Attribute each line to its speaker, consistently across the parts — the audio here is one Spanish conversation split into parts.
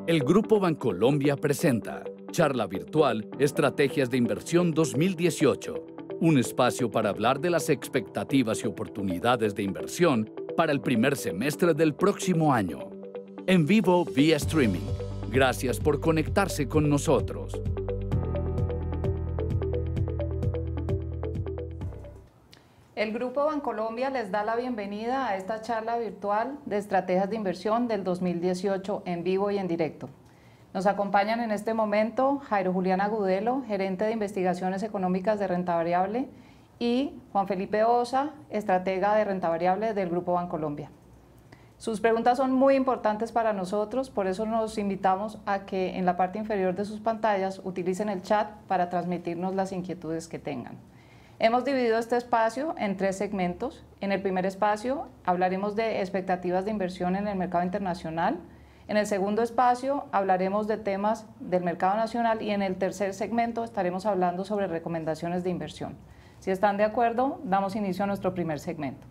Speaker 1: El Grupo Bancolombia presenta Charla Virtual Estrategias de Inversión 2018, un espacio para hablar de las expectativas y oportunidades de inversión para el primer semestre del próximo año. En vivo vía streaming. Gracias por conectarse con nosotros.
Speaker 2: El Grupo Bancolombia les da la bienvenida a esta charla virtual de estrategias de inversión del 2018 en vivo y en directo. Nos acompañan en este momento Jairo Julián Agudelo, gerente de investigaciones económicas de renta variable, y Juan Felipe Osa, estratega de renta variable del Grupo Bancolombia. Sus preguntas son muy importantes para nosotros, por eso nos invitamos a que en la parte inferior de sus pantallas utilicen el chat para transmitirnos las inquietudes que tengan. Hemos dividido este espacio en 3 segmentos. En el primer espacio hablaremos de expectativas de inversión en el mercado internacional. En el segundo espacio hablaremos de temas del mercado nacional y en el tercer segmento estaremos hablando sobre recomendaciones de inversión. Si están de acuerdo, damos inicio a nuestro primer segmento.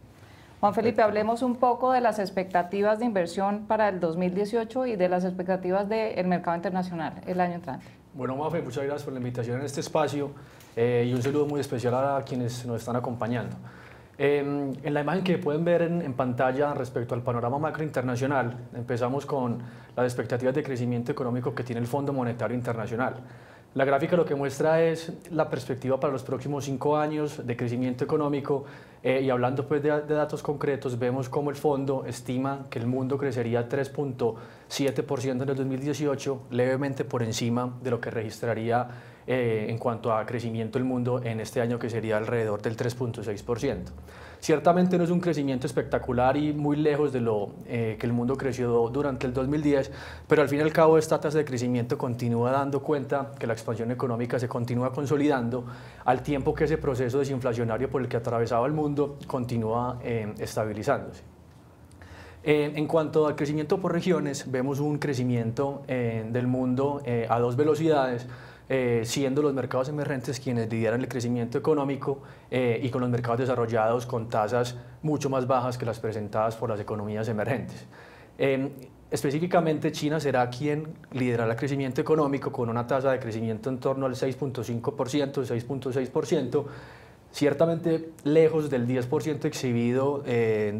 Speaker 2: Juan Felipe, hablemos un poco de las expectativas de inversión para el 2018 y de las expectativas del mercado internacional el año entrante.
Speaker 3: Bueno, Mafe, muchas gracias por la invitación en este espacio y un saludo muy especial a quienes nos están acompañando. En la imagen que pueden ver en pantalla respecto al panorama macro internacional, empezamos con las expectativas de crecimiento económico que tiene el Fondo Monetario Internacional. La gráfica lo que muestra es la perspectiva para los próximos 5 años de crecimiento económico y hablando pues de datos concretos, vemos cómo el fondo estima que el mundo crecería 3.7% en el 2018, levemente por encima de lo que registraría en cuanto a crecimiento del mundo en este año, que sería alrededor del 3.6%. Ciertamente no es un crecimiento espectacular y muy lejos de lo que el mundo creció durante el 2010, pero al fin y al cabo esta tasa de crecimiento continúa dando cuenta que la expansión económica se continúa consolidando, al tiempo que ese proceso desinflacionario por el que atravesaba el mundo continúa estabilizándose. En cuanto al crecimiento por regiones, vemos un crecimiento del mundo a 2 velocidades, siendo los mercados emergentes quienes lideran el crecimiento económico y con los mercados desarrollados con tasas mucho más bajas que las presentadas por las economías emergentes. Específicamente, China será quien liderará el crecimiento económico con una tasa de crecimiento en torno al 6.5%, 6.6%, ciertamente lejos del 10% exhibido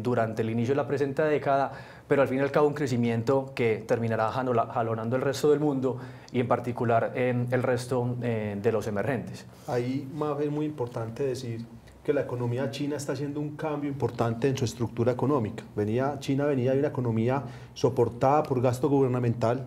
Speaker 3: durante el inicio de la presente década, pero al fin y al cabo un crecimiento que terminará jalonando el resto del mundo y en particular el resto de los emergentes.
Speaker 4: Ahí es muy importante decir que la economía china está haciendo un cambio importante en su estructura económica. China venía de una economía soportada por gasto gubernamental,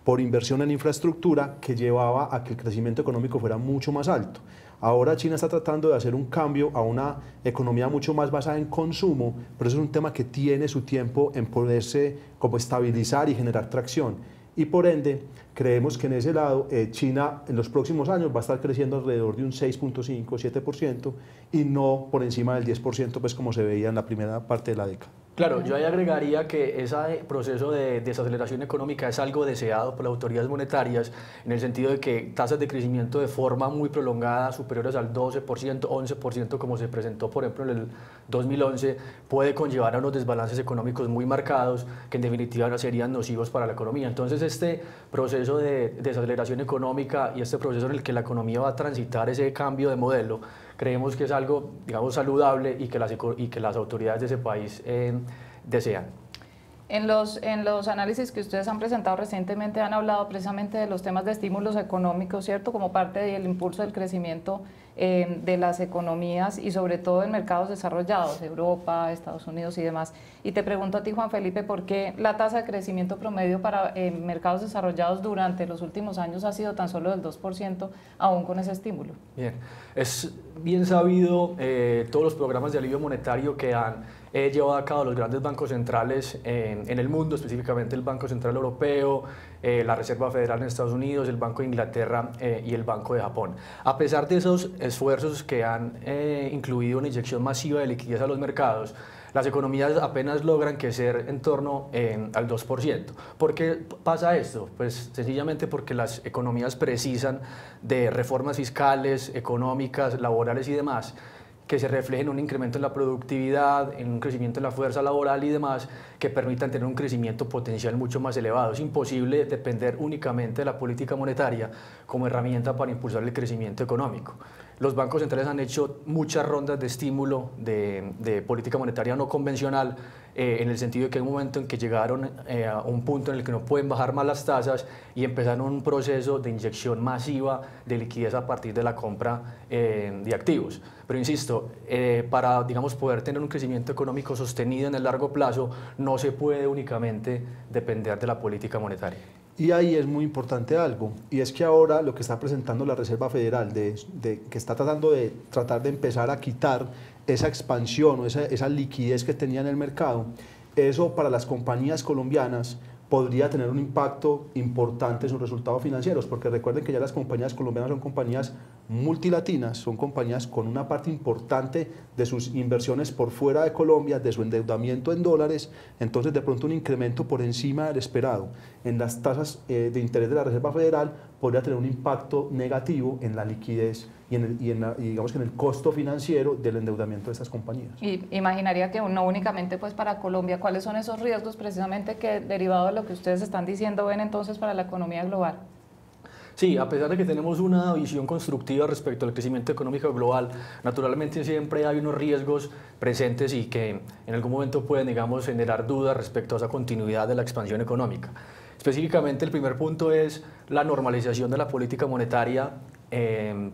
Speaker 4: por inversión en infraestructura, que llevaba a que el crecimiento económico fuera mucho más alto. Ahora China está tratando de hacer un cambio a una economía mucho más basada en consumo, pero eso es un tema que tiene su tiempo en poderse como estabilizar y generar tracción. Y por ende, creemos que en ese lado China en los próximos años va a estar creciendo alrededor de un 6.5, 7% y no por encima del 10%, pues como se veía en la primera parte de la década.
Speaker 3: Claro, yo ahí agregaría que ese proceso de desaceleración económica es algo deseado por las autoridades monetarias, en el sentido de que tasas de crecimiento de forma muy prolongada, superiores al 12%, 11%, como se presentó por ejemplo en el 2011, puede conllevar a unos desbalances económicos muy marcados que en definitiva serían nocivos para la economía. Entonces este proceso de desaceleración económica y este proceso en el que la economía va a transitar ese cambio de modelo, creemos que es algo, digamos, saludable y que las autoridades de ese país desean.
Speaker 2: En los análisis que ustedes han presentado recientemente han hablado precisamente de los temas de estímulos económicos, ¿cierto? Como parte del impulso del crecimiento de las economías y sobre todo en mercados desarrollados, Europa, Estados Unidos y demás. Y te pregunto a ti, Juan Felipe, ¿por qué la tasa de crecimiento promedio para mercados desarrollados durante los últimos años ha sido tan solo del 2%, aún con ese estímulo?
Speaker 3: Bien, es bien sabido todos los programas de alivio monetario que han llevado a cabo los grandes bancos centrales en el mundo, específicamente el Banco Central Europeo, la Reserva Federal en Estados Unidos, el Banco de Inglaterra y el Banco de Japón. A pesar de esos esfuerzos que han incluido una inyección masiva de liquidez a los mercados, las economías apenas logran crecer en torno al 2%. ¿Por qué pasa esto? Pues sencillamente porque las economías precisan de reformas fiscales, económicas, laborales y demás, que se refleje en un incremento en la productividad, en un crecimiento en la fuerza laboral y demás, que permitan tener un crecimiento potencial mucho más elevado. Es imposible depender únicamente de la política monetaria como herramienta para impulsar el crecimiento económico. Los bancos centrales han hecho muchas rondas de estímulo de política monetaria no convencional, en el sentido de que hay un momento en que llegaron a un punto en el que no pueden bajar más las tasas y empezaron un proceso de inyección masiva de liquidez a partir de la compra de activos. Pero insisto, para digamos, poder tener un crecimiento económico sostenido en el largo plazo, no se puede únicamente depender de la política monetaria.
Speaker 4: Y ahí es muy importante algo, y es que ahora lo que está presentando la Reserva Federal, que está tratando de empezar a quitar esa expansión o esa liquidez que tenía en el mercado, eso para las compañías colombianas podría tener un impacto importante en sus resultados financieros, porque recuerden que ya las compañías colombianas son compañías multilatinas, son compañías con una parte importante de sus inversiones por fuera de Colombia, de su endeudamiento en dólares, entonces de pronto un incremento por encima del esperado en las tasas de interés de la Reserva Federal podría tener un impacto negativo en la liquidez y digamos que en el costo financiero del endeudamiento de estas compañías.
Speaker 2: Y imaginaría que no únicamente pues para Colombia, ¿cuáles son esos riesgos precisamente que derivado de lo que ustedes están diciendo ven entonces para la economía global?
Speaker 3: Sí, a pesar de que tenemos una visión constructiva respecto al crecimiento económico global, naturalmente siempre hay unos riesgos presentes y que en algún momento pueden, digamos, generar dudas respecto a esa continuidad de la expansión económica. Específicamente, el primer punto es la normalización de la política monetaria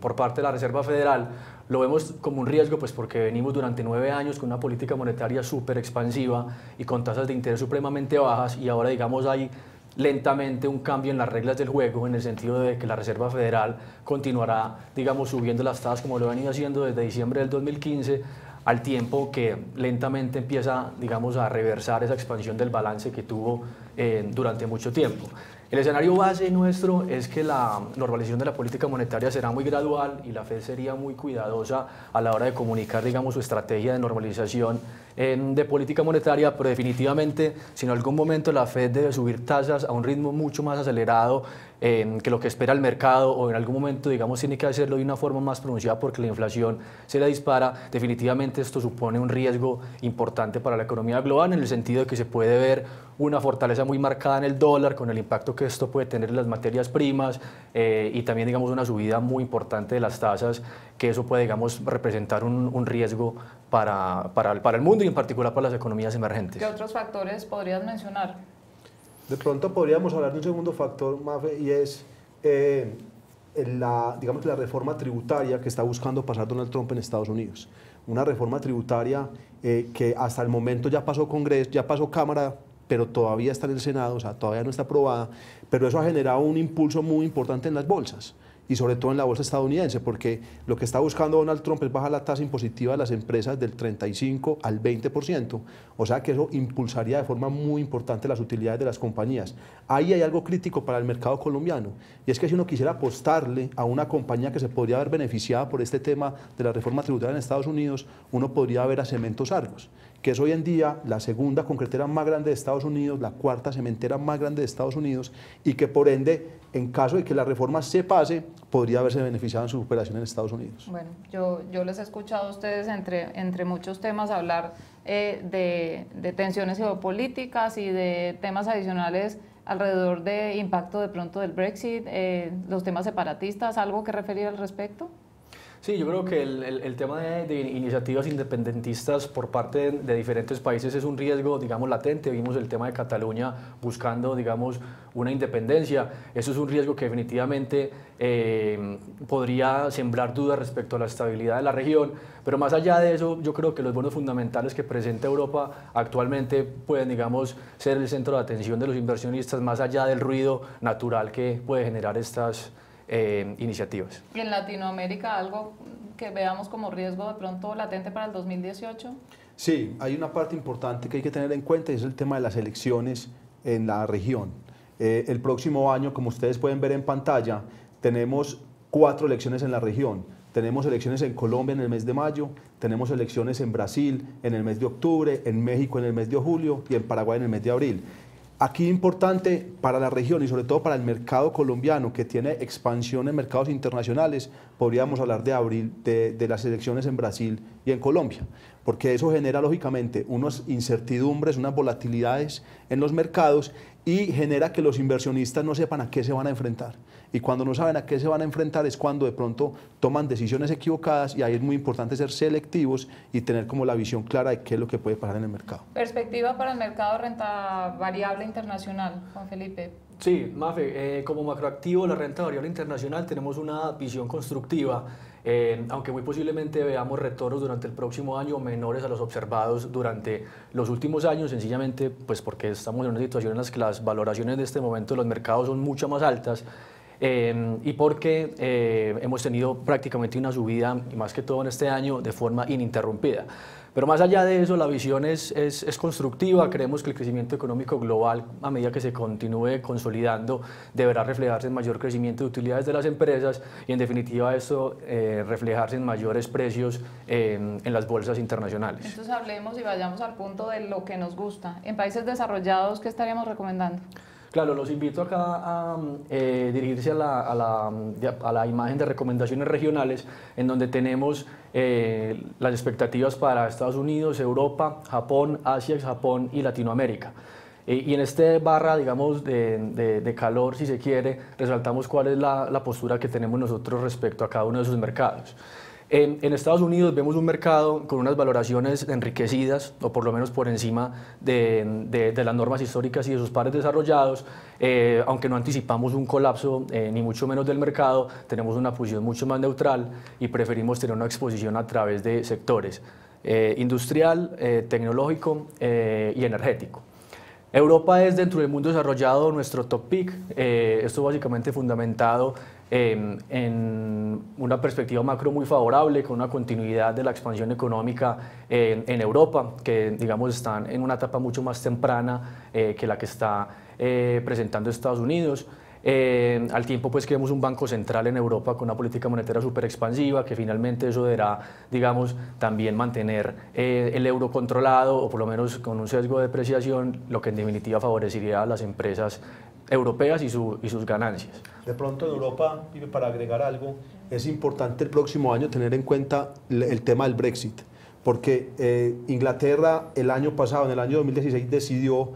Speaker 3: por parte de la Reserva Federal. Lo vemos como un riesgo pues porque venimos durante 9 años con una política monetaria súper expansiva y con tasas de interés supremamente bajas, y ahora digamos hay lentamente un cambio en las reglas del juego, en el sentido de que la Reserva Federal continuará, digamos, subiendo las tasas como lo ha venido haciendo desde diciembre del 2015, al tiempo que lentamente empieza, digamos, a reversar esa expansión del balance que tuvo durante mucho tiempo. El escenario base nuestro es que la normalización de la política monetaria será muy gradual y la Fed sería muy cuidadosa a la hora de comunicar, digamos, su estrategia de normalización de política monetaria, pero definitivamente si en algún momento la Fed debe subir tasas a un ritmo mucho más acelerado que lo que espera el mercado, o en algún momento, digamos, tiene que hacerlo de una forma más pronunciada porque la inflación se la dispara, definitivamente esto supone un riesgo importante para la economía global, en el sentido de que se puede ver una fortaleza muy marcada en el dólar con el impacto que esto puede tener en las materias primas y también, digamos, una subida muy importante de las tasas, que eso puede, digamos, representar un riesgo para el mundo y en particular para las economías emergentes.
Speaker 2: ¿Qué otros factores podrías mencionar?
Speaker 4: De pronto podríamos hablar de un segundo factor, Mafe, y es digamos, la reforma tributaria que está buscando pasar Donald Trump en Estados Unidos. Una reforma tributaria que hasta el momento ya pasó Congreso, ya pasó Cámara, pero todavía está en el Senado, o sea, todavía no está aprobada, pero eso ha generado un impulso muy importante en las bolsas, y sobre todo en la bolsa estadounidense, porque lo que está buscando Donald Trump es bajar la tasa impositiva de las empresas del 35 al 20%, o sea que eso impulsaría de forma muy importante las utilidades de las compañías. Ahí hay algo crítico para el mercado colombiano, y es que si uno quisiera apostarle a una compañía que se podría haber beneficiado por este tema de la reforma tributaria en Estados Unidos, uno podría ver a Cementos Argos, que es hoy en día la segunda concretera más grande de Estados Unidos, la cuarta cementera más grande de Estados Unidos, y que por ende, en caso de que la reforma se pase, podría haberse beneficiado en su operación en Estados Unidos.
Speaker 2: Bueno, yo les he escuchado a ustedes entre muchos temas hablar de tensiones geopolíticas y de temas adicionales alrededor de impacto de pronto del Brexit, los temas separatistas, ¿algo que referir al respecto?
Speaker 3: Sí, yo creo que el tema de iniciativas independentistas por parte de diferentes países es un riesgo, digamos, latente. Vimos el tema de Cataluña buscando, digamos, una independencia. Eso es un riesgo que definitivamente podría sembrar dudas respecto a la estabilidad de la región. Pero más allá de eso, yo creo que los bonos fundamentales que presenta Europa actualmente pueden, digamos, ser el centro de atención de los inversionistas, más allá del ruido natural que puede generar estas iniciativas.
Speaker 2: ¿Y en Latinoamérica algo que veamos como riesgo de pronto latente para el 2018?
Speaker 4: Sí, hay una parte importante que hay que tener en cuenta y es el tema de las elecciones en la región. El próximo año, como ustedes pueden ver en pantalla, tenemos 4 elecciones en la región. Tenemos elecciones en Colombia en el mes de mayo, tenemos elecciones en Brasil en el mes de octubre, en México en el mes de julio y en Paraguay en el mes de abril. Aquí importante para la región y sobre todo para el mercado colombiano que tiene expansión en mercados internacionales, podríamos hablar de las elecciones en Brasil y en Colombia, porque eso genera lógicamente unas incertidumbres, unas volatilidades en los mercados y genera que los inversionistas no sepan a qué se van a enfrentar. Y cuando no saben a qué se van a enfrentar es cuando de pronto toman decisiones equivocadas y ahí es muy importante ser selectivos y tener como la visión clara de qué es lo que puede pasar en el mercado.
Speaker 2: Perspectiva para el mercado de renta variable internacional, Juan Felipe.
Speaker 3: Sí, Mafe, como macroactivo la renta variable internacional tenemos una visión constructiva, aunque muy posiblemente veamos retornos durante el próximo año menores a los observados durante los últimos años, sencillamente pues porque estamos en una situación en la que las valoraciones de este momento de los mercados son mucho más altas. Y porque hemos tenido prácticamente una subida, y más que todo en este año, de forma ininterrumpida. Pero más allá de eso, la visión es constructiva. Creemos que el crecimiento económico global, a medida que se continúe consolidando, deberá reflejarse en mayor crecimiento de utilidades de las empresas y, en definitiva, eso reflejarse en mayores precios en las bolsas internacionales.
Speaker 2: Entonces hablemos y vayamos al punto de lo que nos gusta. En países desarrollados, ¿qué estaríamos recomendando?
Speaker 3: Claro, los invito acá a dirigirse a la imagen de recomendaciones regionales, en donde tenemos las expectativas para Estados Unidos, Europa, Japón, Asia, Japón y Latinoamérica. Y en este barra, digamos, de calor, si se quiere, resaltamos cuál es la postura que tenemos nosotros respecto a cada uno de esos mercados. En Estados Unidos vemos un mercado con unas valoraciones enriquecidas, o por lo menos por encima de las normas históricas y de sus pares desarrollados. Aunque no anticipamos un colapso, ni mucho menos del mercado, tenemos una posición mucho más neutral y preferimos tener una exposición a través de sectores industrial, tecnológico y energético. Europa es, dentro del mundo desarrollado, nuestro top pick. Esto básicamente fundamentado en una perspectiva macro muy favorable, con una continuidad de la expansión económica en Europa, que digamos están en una etapa mucho más temprana que la que está presentando Estados Unidos. Al tiempo pues que vemos un banco central en Europa con una política monetaria súper expansiva, que finalmente eso deberá, digamos, también mantener el euro controlado, o por lo menos con un sesgo de depreciación, lo que en definitiva favorecería a las empresas europeas y sus ganancias.
Speaker 4: De pronto en Europa, y para agregar algo, es importante el próximo año tener en cuenta el tema del Brexit, porque Inglaterra el año pasado, en el año 2016, decidió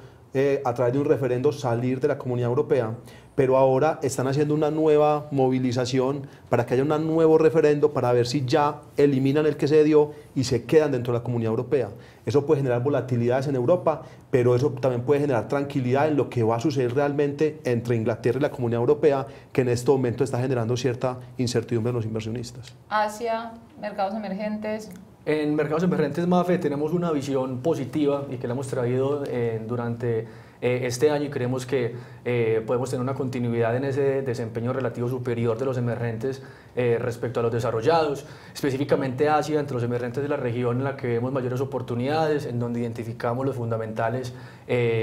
Speaker 4: a través de un referendo salir de la Comunidad Europea, pero ahora están haciendo una nueva movilización para que haya un nuevo referendo para ver si ya eliminan el que se dio y se quedan dentro de la Comunidad Europea. Eso puede generar volatilidades en Europa, pero eso también puede generar tranquilidad en lo que va a suceder realmente entre Inglaterra y la Comunidad Europea, que en este momento está generando cierta incertidumbre en los inversionistas.
Speaker 2: Asia, mercados emergentes.
Speaker 3: En mercados emergentes, Mafe, tenemos una visión positiva y que la hemos traído durante este año, y creemos que podemos tener una continuidad en ese desempeño relativo superior de los emergentes respecto a los desarrollados. Específicamente Asia, entre los emergentes de la región en la que vemos mayores oportunidades, en donde identificamos los fundamentales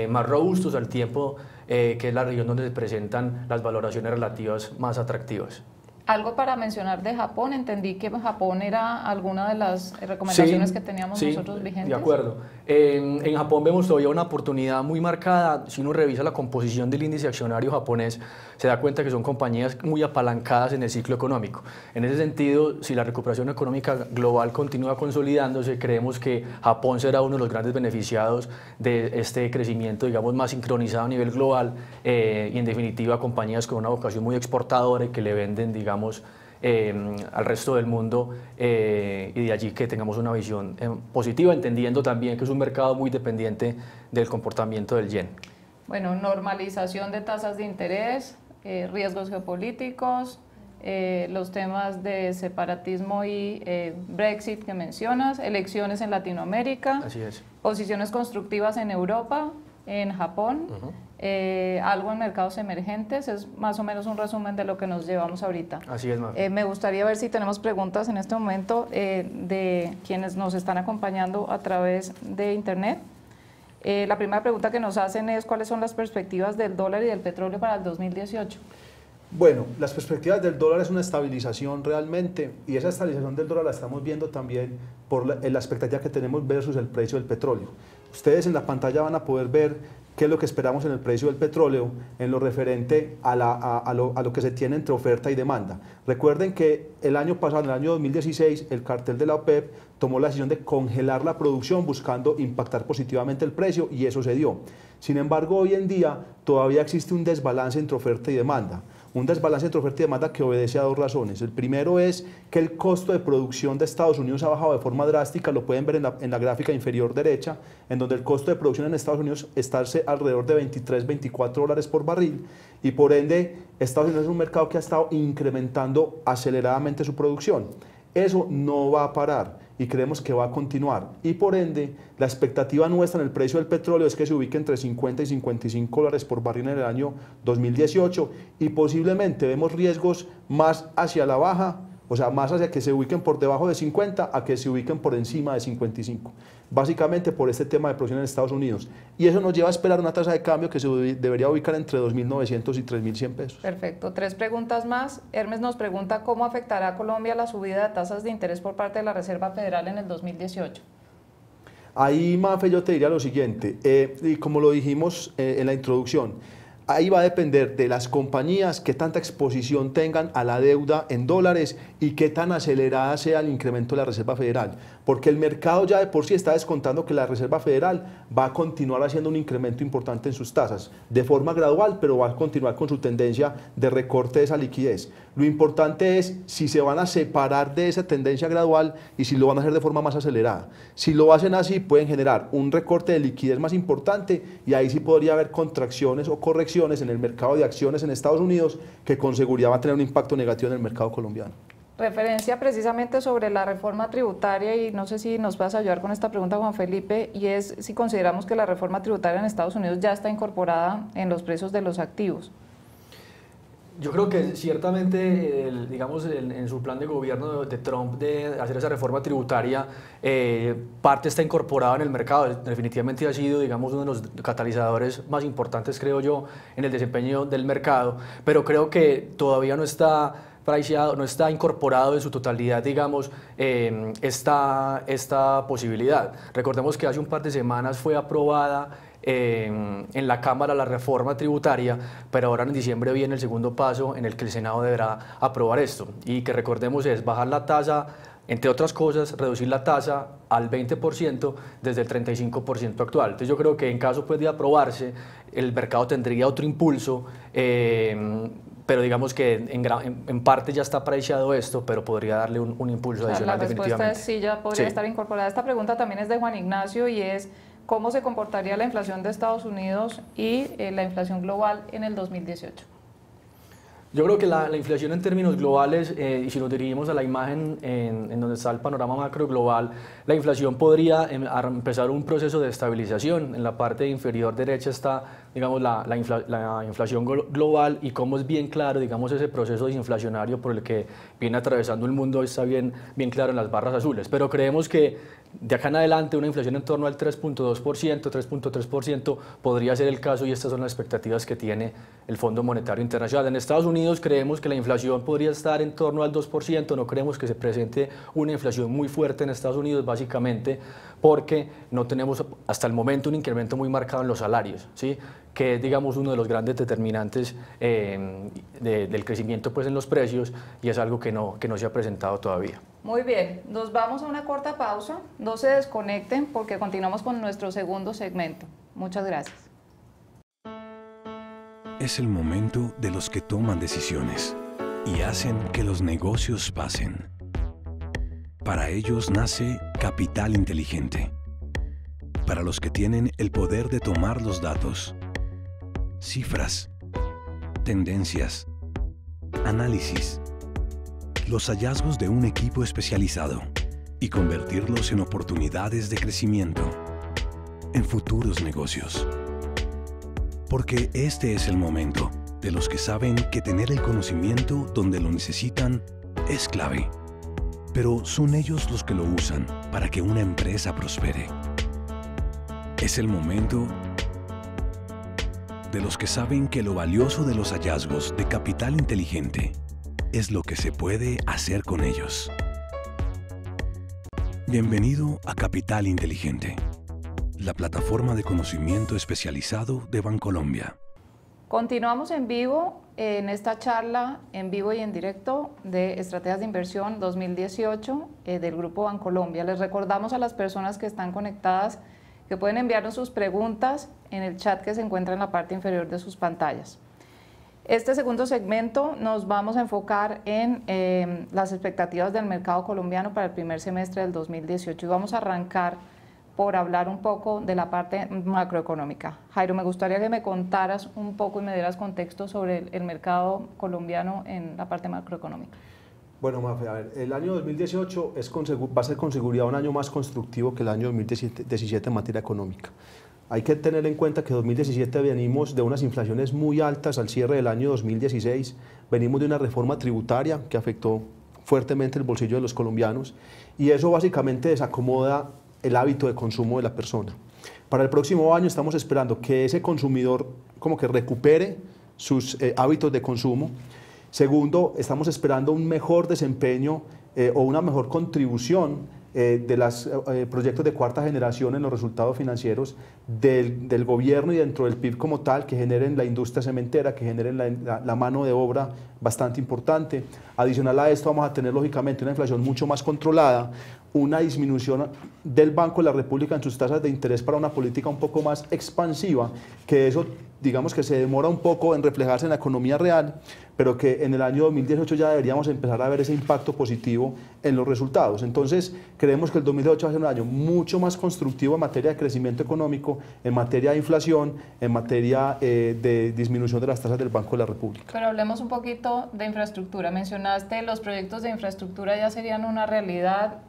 Speaker 3: más robustos, al tiempo que es la región donde se presentan las valoraciones relativas más atractivas.
Speaker 2: Algo para mencionar de Japón, entendí que Japón era alguna de las recomendaciones que teníamos nosotros vigentes.
Speaker 3: De acuerdo. En Japón vemos todavía una oportunidad muy marcada. Si uno revisa la composición del índice accionario japonés, se da cuenta que son compañías muy apalancadas en el ciclo económico. En ese sentido, si la recuperación económica global continúa consolidándose, creemos que Japón será uno de los grandes beneficiados de este crecimiento, digamos, más sincronizado a nivel global, y en definitiva compañías con una vocación muy exportadora y que le venden, digamos, al resto del mundo, y de allí que tengamos una visión positiva, entendiendo también que es un mercado muy dependiente del comportamiento del yen.
Speaker 2: Bueno, normalización de tasas de interés, riesgos geopolíticos, los temas de separatismo y Brexit que mencionas, elecciones en Latinoamérica,
Speaker 3: Así es.
Speaker 2: Posiciones constructivas en Europa, en Japón, algo en mercados emergentes. Es más o menos un resumen de lo que nos llevamos ahorita.
Speaker 3: Así es,
Speaker 2: me gustaría ver si tenemos preguntas en este momento de quienes nos están acompañando a través de internet. La primera pregunta que nos hacen es ¿cuáles son las perspectivas del dólar y del petróleo para el 2018?
Speaker 4: Bueno, las perspectivas del dólar es una estabilización realmente, y esa estabilización del dólar la estamos viendo también por la expectativa que tenemos versus el precio del petróleo. Ustedes en la pantalla van a poder ver qué es lo que esperamos en el precio del petróleo en lo referente a lo que se tiene entre oferta y demanda. Recuerden que el año pasado, en el año 2016, el cartel de la OPEP tomó la decisión de congelar la producción buscando impactar positivamente el precio y eso se dio. Sin embargo, hoy en día todavía existe un desbalance entre oferta y demanda. Un desbalance entre oferta y demanda que obedece a dos razones. El primero es que el costo de producción de Estados Unidos ha bajado de forma drástica, lo pueden ver en la gráfica inferior derecha, en donde el costo de producción en Estados Unidos está alrededor de 23, 24 dólares por barril y por ende Estados Unidos es un mercado que ha estado incrementando aceleradamente su producción. Eso no va a parar y creemos que va a continuar y por ende la expectativa nuestra en el precio del petróleo es que se ubique entre 50 y 55 dólares por barril en el año 2018 y posiblemente vemos riesgos más hacia la baja, o sea, más hacia que se ubiquen por debajo de 50 a que se ubiquen por encima de 55, básicamente por este tema de producción en Estados Unidos. Y eso nos lleva a esperar una tasa de cambio que se debería ubicar entre 2.900 y 3.100 pesos.
Speaker 2: Perfecto. 3 preguntas más. Hermes nos pregunta cómo afectará a Colombia la subida de tasas de interés por parte de la Reserva Federal en el 2018.
Speaker 4: Ahí, Mafe, yo te diría lo siguiente, y como lo dijimos en la introducción, ahí va a depender de las compañías qué tanta exposición tengan a la deuda en dólares y qué tan acelerada sea el incremento de la Reserva Federal. Porque el mercado ya de por sí está descontando que la Reserva Federal va a continuar haciendo un incremento importante en sus tasas, de forma gradual, pero va a continuar con su tendencia de recorte de esa liquidez. Lo importante es si se van a separar de esa tendencia gradual y si lo van a hacer de forma más acelerada. Si lo hacen así, pueden generar un recorte de liquidez más importante y ahí sí podría haber contracciones o correcciones en el mercado de acciones en Estados Unidos que con seguridad va a tener un impacto negativo en el mercado colombiano.
Speaker 2: Referencia precisamente sobre la reforma tributaria y no sé si nos vas a ayudar con esta pregunta, Juan Felipe, y es si consideramos que la reforma tributaria en Estados Unidos ya está incorporada en los precios de los activos.
Speaker 3: Yo creo que ciertamente, digamos, en su plan de gobierno de Trump de hacer esa reforma tributaria, parte está incorporada en el mercado. Definitivamente ha sido, digamos, uno de los catalizadores más importantes, creo yo, en el desempeño del mercado, pero creo que todavía no está priceado, no está incorporado en su totalidad, digamos, esta posibilidad. Recordemos que hace un par de semanas fue aprobada en la Cámara la reforma tributaria, pero ahora en diciembre viene el segundo paso en el que el Senado deberá aprobar esto y que recordemos es bajar la tasa, entre otras cosas, reducir la tasa al 20% desde el 35% actual. Entonces yo creo que en caso pues, de aprobarse, el mercado tendría otro impulso, pero digamos que en parte ya está priceado esto, pero podría darle un impulso adicional definitivamente.
Speaker 2: La respuesta es sí, ya podría estar incorporada. Esta pregunta también es de Juan Ignacio y es ¿cómo se comportaría la inflación de Estados Unidos y la inflación global en el 2018?
Speaker 3: Yo creo que la inflación en términos globales, y si nos dirigimos a la imagen en donde está el panorama macro global, la inflación podría empezar un proceso de estabilización. En la parte inferior derecha está, digamos, la inflación global y cómo es bien claro, digamos, ese proceso desinflacionario por el que viene atravesando el mundo está bien claro en las barras azules. Pero creemos que de acá en adelante una inflación en torno al 3.2%, 3.3% podría ser el caso y estas son las expectativas que tiene el Fondo Monetario Internacional. En Estados Unidos creemos que la inflación podría estar en torno al 2%, no creemos que se presente una inflación muy fuerte en Estados Unidos básicamente porque no tenemos hasta el momento un incremento muy marcado en los salarios, ¿sí? Que es digamos uno de los grandes determinantes del crecimiento pues, en los precios y es algo que no se ha presentado todavía.
Speaker 2: Muy bien, nos vamos a una corta pausa, no se desconecten porque continuamos con nuestro segundo segmento. Muchas gracias.
Speaker 5: Es el momento de los que toman decisiones y hacen que los negocios pasen. Para ellos nace Capital Inteligente. Para los que tienen el poder de tomar los datos, cifras, tendencias, análisis, los hallazgos de un equipo especializado y convertirlos en oportunidades de crecimiento, en futuros negocios. Porque este es el momento de los que saben que tener el conocimiento donde lo necesitan es clave, pero son ellos los que lo usan para que una empresa prospere. Es el momento de los que saben que lo valioso de los hallazgos de Capital Inteligente es lo que se puede hacer con ellos. Bienvenido a Capital Inteligente. la plataforma de conocimiento especializado de Bancolombia.
Speaker 2: Continuamos en vivo en esta charla en vivo y en directo de Estrategias de Inversión 2018 del Grupo Bancolombia. Les recordamos a las personas que están conectadas que pueden enviarnos sus preguntas en el chat que se encuentra en la parte inferior de sus pantallas. Este segundo segmento nos vamos a enfocar en las expectativas del mercado colombiano para el primer semestre del 2018 y vamos a arrancar por hablar un poco de la parte macroeconómica. Jairo, me gustaría que me contaras un poco y me dieras contexto sobre el mercado colombiano en la parte macroeconómica.
Speaker 4: Bueno, Mafe, a ver, el año 2018 va a ser con seguridad un año más constructivo que el año 2017 en materia económica. Hay que tener en cuenta que 2017 venimos de unas inflaciones muy altas al cierre del año 2016, venimos de una reforma tributaria que afectó fuertemente el bolsillo de los colombianos y eso básicamente desacomoda el hábito de consumo de la persona. Para el próximo año estamos esperando que ese consumidor como que recupere sus hábitos de consumo. Segundo, estamos esperando un mejor desempeño o una mejor contribución de los proyectos de cuarta generación en los resultados financieros del gobierno y dentro del PIB como tal, que generen la industria cementera, que generen la mano de obra bastante importante. Adicional a esto vamos a tener lógicamente una inflación mucho más controlada, una disminución del Banco de la República en sus tasas de interés para una política un poco más expansiva, que eso digamos que se demora un poco en reflejarse en la economía real, pero que en el año 2018 ya deberíamos empezar a ver ese impacto positivo en los resultados. Entonces creemos que el 2018 va a ser un año mucho más constructivo en materia de crecimiento económico, en materia de inflación, en materia de disminución de las tasas del Banco de la República.
Speaker 2: Pero hablemos un poquito de infraestructura. Mencionaste los proyectos de infraestructura ya serían una realidad.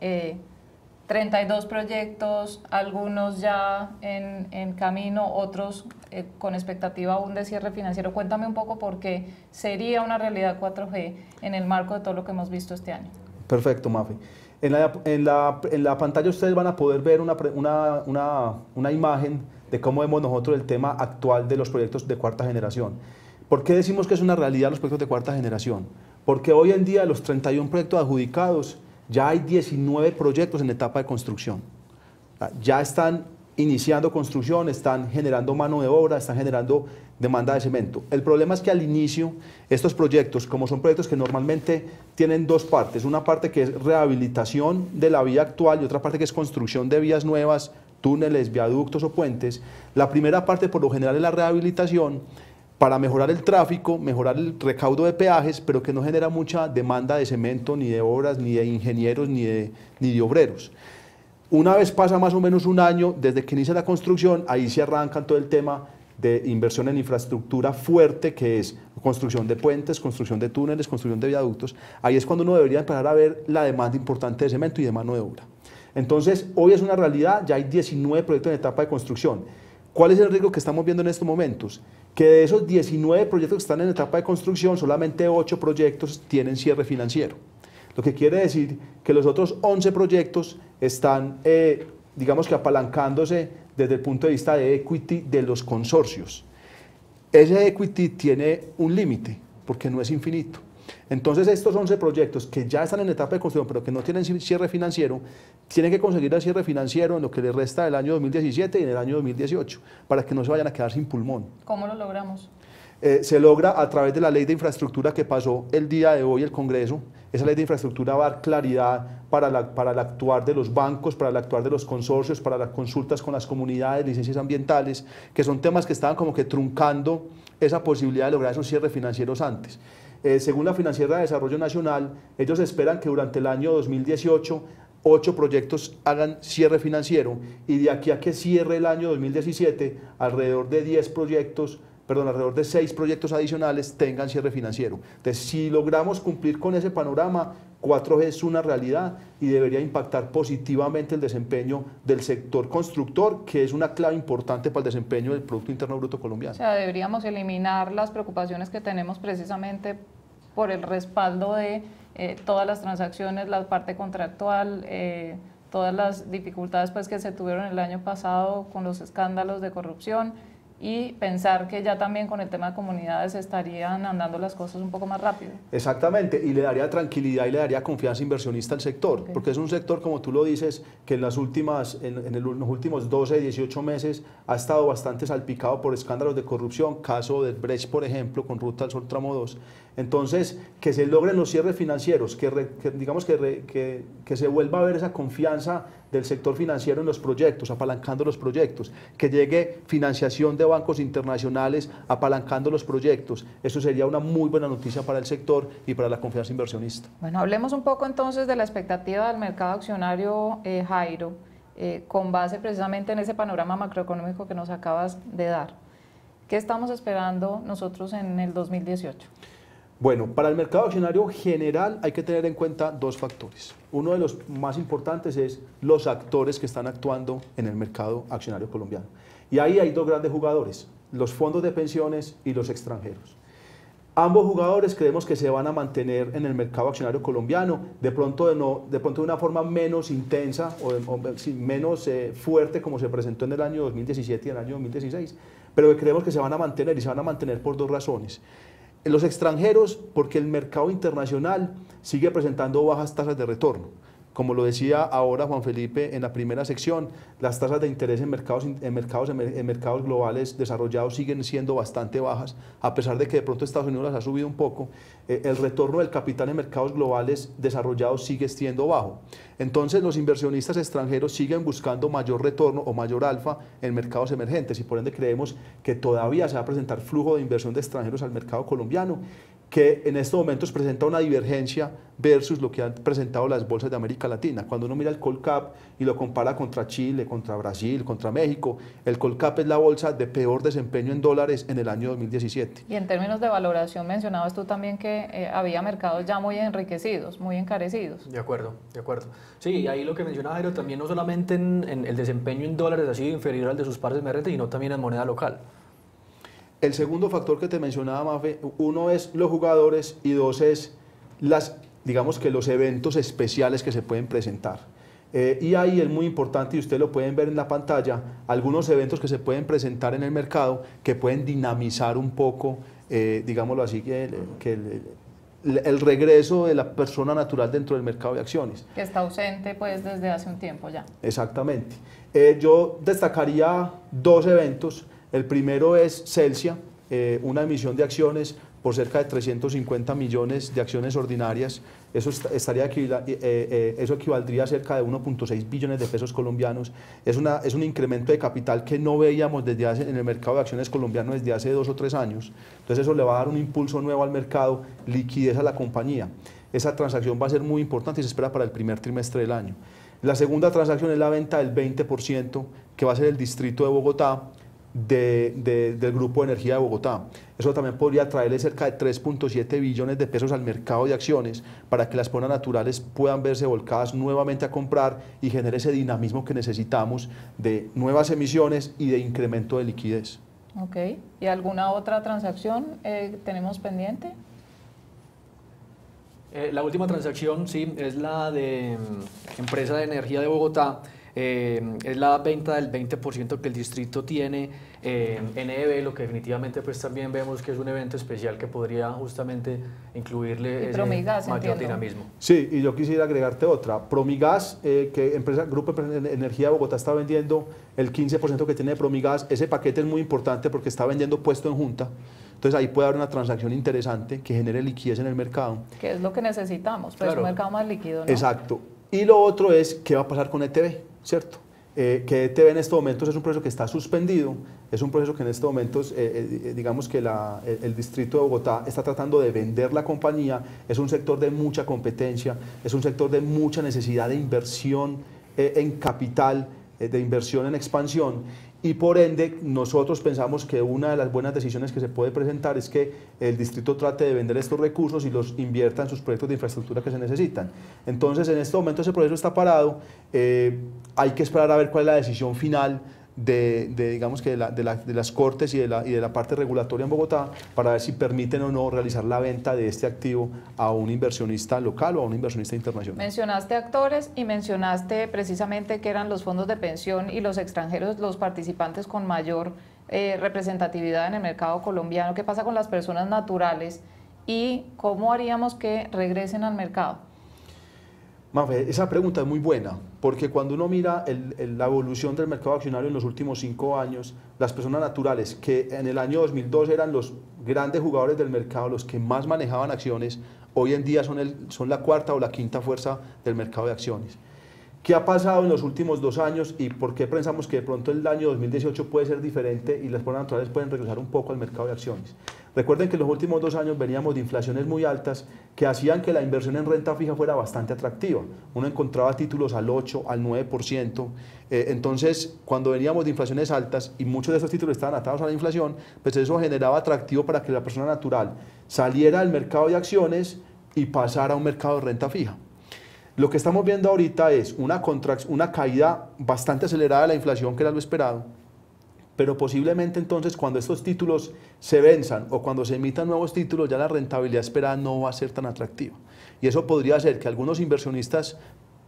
Speaker 2: 32 proyectos, algunos ya en camino, otros con expectativa aún de cierre financiero. Cuéntame un poco por qué sería una realidad 4G en el marco de todo lo que hemos visto este año.
Speaker 4: Perfecto, Mafe. En la pantalla ustedes van a poder ver una imagen de cómo vemos nosotros el tema actual de los proyectos de cuarta generación. ¿Por qué decimos que es una realidad los proyectos de cuarta generación? Porque hoy en día de los 31 proyectos adjudicados, ya hay 19 proyectos en etapa de construcción. Ya están iniciando construcción, están generando mano de obra, están generando demanda de cemento. El problema es que al inicio estos proyectos, como son proyectos que normalmente tienen dos partes, una parte que es rehabilitación de la vía actual y otra parte que es construcción de vías nuevas, túneles, viaductos o puentes, la primera parte por lo general es la rehabilitación, para mejorar el tráfico, mejorar el recaudo de peajes, pero que no genera mucha demanda de cemento, ni de obras, ni de ingenieros, ni de obreros. Una vez pasa más o menos un año desde que inicia la construcción, ahí se arranca todo el tema de inversión en infraestructura fuerte, que es construcción de puentes, construcción de túneles, construcción de viaductos. Ahí es cuando uno debería empezar a ver la demanda importante de cemento y de mano de obra. Entonces, hoy es una realidad, ya hay 19 proyectos en etapa de construcción. ¿Cuál es el riesgo que estamos viendo en estos momentos? Que de esos 19 proyectos que están en etapa de construcción, solamente 8 proyectos tienen cierre financiero. Lo que quiere decir que los otros 11 proyectos están, digamos que apalancándose desde el punto de vista de equity de los consorcios. Ese equity tiene un límite, porque no es infinito. Entonces estos 11 proyectos que ya están en etapa de construcción, pero que no tienen cierre financiero, tienen que conseguir el cierre financiero en lo que les resta del año 2017 y en el año 2018, para que no se vayan a quedar sin pulmón.
Speaker 2: ¿Cómo lo logramos?
Speaker 4: Se logra a través de la ley de infraestructura que pasó el día de hoy el Congreso. Esa ley de infraestructura va a dar claridad para el actuar de los bancos, para el actuar de los consorcios, para las consultas con las comunidades, licencias ambientales, que son temas que estaban como que truncando esa posibilidad de lograr esos cierres financieros antes. Según la Financiera de Desarrollo Nacional, ellos esperan que durante el año 2018 8 proyectos hagan cierre financiero y de aquí a que cierre el año 2017 alrededor de 6 proyectos adicionales tengan cierre financiero. Entonces, si logramos cumplir con ese panorama, 4G es una realidad y debería impactar positivamente el desempeño del sector constructor, que es una clave importante para el desempeño del Producto Interno Bruto colombiano.
Speaker 2: O sea, deberíamos eliminar las preocupaciones que tenemos precisamente por el respaldo de todas las transacciones, la parte contractual, todas las dificultades pues, que se tuvieron el año pasado con los escándalos de corrupción, y pensar que ya también con el tema de comunidades estarían andando las cosas un poco más rápido.
Speaker 4: Exactamente, y le daría tranquilidad y le daría confianza inversionista al sector,
Speaker 2: Okay.
Speaker 4: porque es un sector, como tú lo dices, que en los últimos 12, 18 meses ha estado bastante salpicado por escándalos de corrupción, caso del Brecht, por ejemplo, con Ruta del Sol Tramo 2. Entonces, que se logren los cierres financieros, que se vuelva a ver esa confianza del sector financiero en los proyectos, apalancando los proyectos, que llegue financiación de bancos internacionales apalancando los proyectos. Eso sería una muy buena noticia para el sector y para la confianza inversionista.
Speaker 2: Bueno, hablemos un poco entonces de la expectativa del mercado accionario, Jairo, con base precisamente en ese panorama macroeconómico que nos acabas de dar. ¿Qué estamos esperando nosotros en el 2018?
Speaker 4: Bueno, para el mercado accionario general hay que tener en cuenta dos factores. Uno de los más importantes es los actores que están actuando en el mercado accionario colombiano. Y ahí hay dos grandes jugadores, los fondos de pensiones y los extranjeros. Ambos jugadores creemos que se van a mantener en el mercado accionario colombiano, de pronto de una forma menos intensa o menos fuerte como se presentó en el año 2017 y en el año 2016, pero creemos que se van a mantener y se van a mantener por dos razones. Los extranjeros, porque el mercado internacional sigue presentando bajas tasas de retorno. Como lo decía ahora Juan Felipe en la primera sección, las tasas de interés en mercados globales desarrollados siguen siendo bastante bajas, a pesar de que de pronto Estados Unidos las ha subido un poco. El retorno del capital en mercados globales desarrollados sigue siendo bajo. Entonces los inversionistas extranjeros siguen buscando mayor retorno o mayor alfa en mercados emergentes y por ende creemos que todavía se va a presentar flujo de inversión de extranjeros al mercado colombiano, que en estos momentos presenta una divergencia versus lo que han presentado las bolsas de América Latina. Cuando uno mira el Colcap y lo compara contra Chile, contra Brasil, contra México, el Colcap es la bolsa de peor desempeño en dólares en el año 2017.
Speaker 2: Y en términos de valoración, mencionabas tú también que había mercados ya muy enriquecidos, muy encarecidos.
Speaker 3: De acuerdo, de acuerdo. Sí, y ahí lo que mencionaba Jairo, también no solamente en el desempeño en dólares ha sido inferior al de sus pares emergentes, sino también en moneda local.
Speaker 4: El segundo factor que te mencionaba, Mafe, uno es los jugadores y dos es digamos que los eventos especiales que se pueden presentar. Y ahí es muy importante, y ustedes lo pueden ver en la pantalla, algunos eventos que se pueden presentar en el mercado que pueden dinamizar un poco, digámoslo así, el regreso de la persona natural dentro del mercado de acciones.
Speaker 2: Que está ausente pues desde hace un tiempo ya.
Speaker 4: Exactamente. Yo destacaría dos eventos. El primero es Celsia, una emisión de acciones por cerca de 350 millones de acciones ordinarias. Eso equivaldría a cerca de 1.6 billones de pesos colombianos. Es un incremento de capital que no veíamos en el mercado de acciones colombiano desde hace 2 o 3 años. Entonces eso le va a dar un impulso nuevo al mercado, liquidez a la compañía. Esa transacción va a ser muy importante y se espera para el primer trimestre del año. La segunda transacción es la venta del 20% que va a ser el distrito de Bogotá, del Grupo de Energía de Bogotá. Eso también podría traerle cerca de 3.7 billones de pesos al mercado de acciones para que las personas naturales puedan verse volcadas nuevamente a comprar y genere ese dinamismo que necesitamos de nuevas emisiones y de incremento de liquidez.
Speaker 2: Ok, ¿y alguna otra transacción tenemos pendiente?
Speaker 3: La última transacción, sí, es la de Empresa de Energía de Bogotá. Es la venta del 20% que el distrito tiene en EB, lo que definitivamente pues también vemos que es un evento especial que podría justamente incluirle ese mayor dinamismo.
Speaker 4: Sí, y yo quisiera agregarte otra. Promigas, Grupo de Energía de Bogotá está vendiendo el 15% que tiene de Promigas. Ese paquete es muy importante porque está vendiendo puesto en junta. Entonces ahí puede haber una transacción interesante que genere liquidez en el mercado.
Speaker 2: Que es lo que necesitamos, pues claro. Un mercado más líquido, ¿no?
Speaker 4: Exacto. Y lo otro es, ¿qué va a pasar con ETB? ¿Cierto? Que ETB en estos momentos es un proceso que está suspendido, es un proceso que en estos momentos, digamos que el distrito de Bogotá está tratando de vender la compañía, es un sector de mucha competencia, es un sector de mucha necesidad de inversión en capital, de inversión en expansión, y por ende nosotros pensamos que una de las buenas decisiones que se puede presentar es que el distrito trate de vender estos recursos y los invierta en sus proyectos de infraestructura que se necesitan. Entonces en este momento ese proceso está parado, hay que esperar a ver cuál es la decisión final digamos que de las Cortes y de la parte regulatoria en Bogotá para ver si permiten o no realizar la venta de este activo a un inversionista local o a un inversionista internacional.
Speaker 2: Mencionaste actores y mencionaste precisamente que eran los fondos de pensión y los extranjeros los participantes con mayor representatividad en el mercado colombiano, qué pasa con las personas naturales y cómo haríamos que regresen al mercado.
Speaker 4: Mafe, esa pregunta es muy buena, porque cuando uno mira la evolución del mercado accionario en los últimos 5 años, las personas naturales, que en el año 2002 eran los grandes jugadores del mercado, los que más manejaban acciones, hoy en día son la cuarta o la quinta fuerza del mercado de acciones. ¿Qué ha pasado en los últimos 2 años y por qué pensamos que de pronto el año 2018 puede ser diferente y las personas naturales pueden regresar un poco al mercado de acciones? Recuerden que en los últimos 2 años veníamos de inflaciones muy altas que hacían que la inversión en renta fija fuera bastante atractiva. Uno encontraba títulos al 8, al 9%. Entonces, cuando veníamos de inflaciones altas y muchos de esos títulos estaban atados a la inflación, pues eso generaba atractivo para que la persona natural saliera del mercado de acciones y pasara a un mercado de renta fija. Lo que estamos viendo ahorita es una caída bastante acelerada de la inflación, que era lo esperado, pero posiblemente entonces cuando estos títulos se venzan o cuando se emitan nuevos títulos, ya la rentabilidad esperada no va a ser tan atractiva. Y eso podría hacer que algunos inversionistas,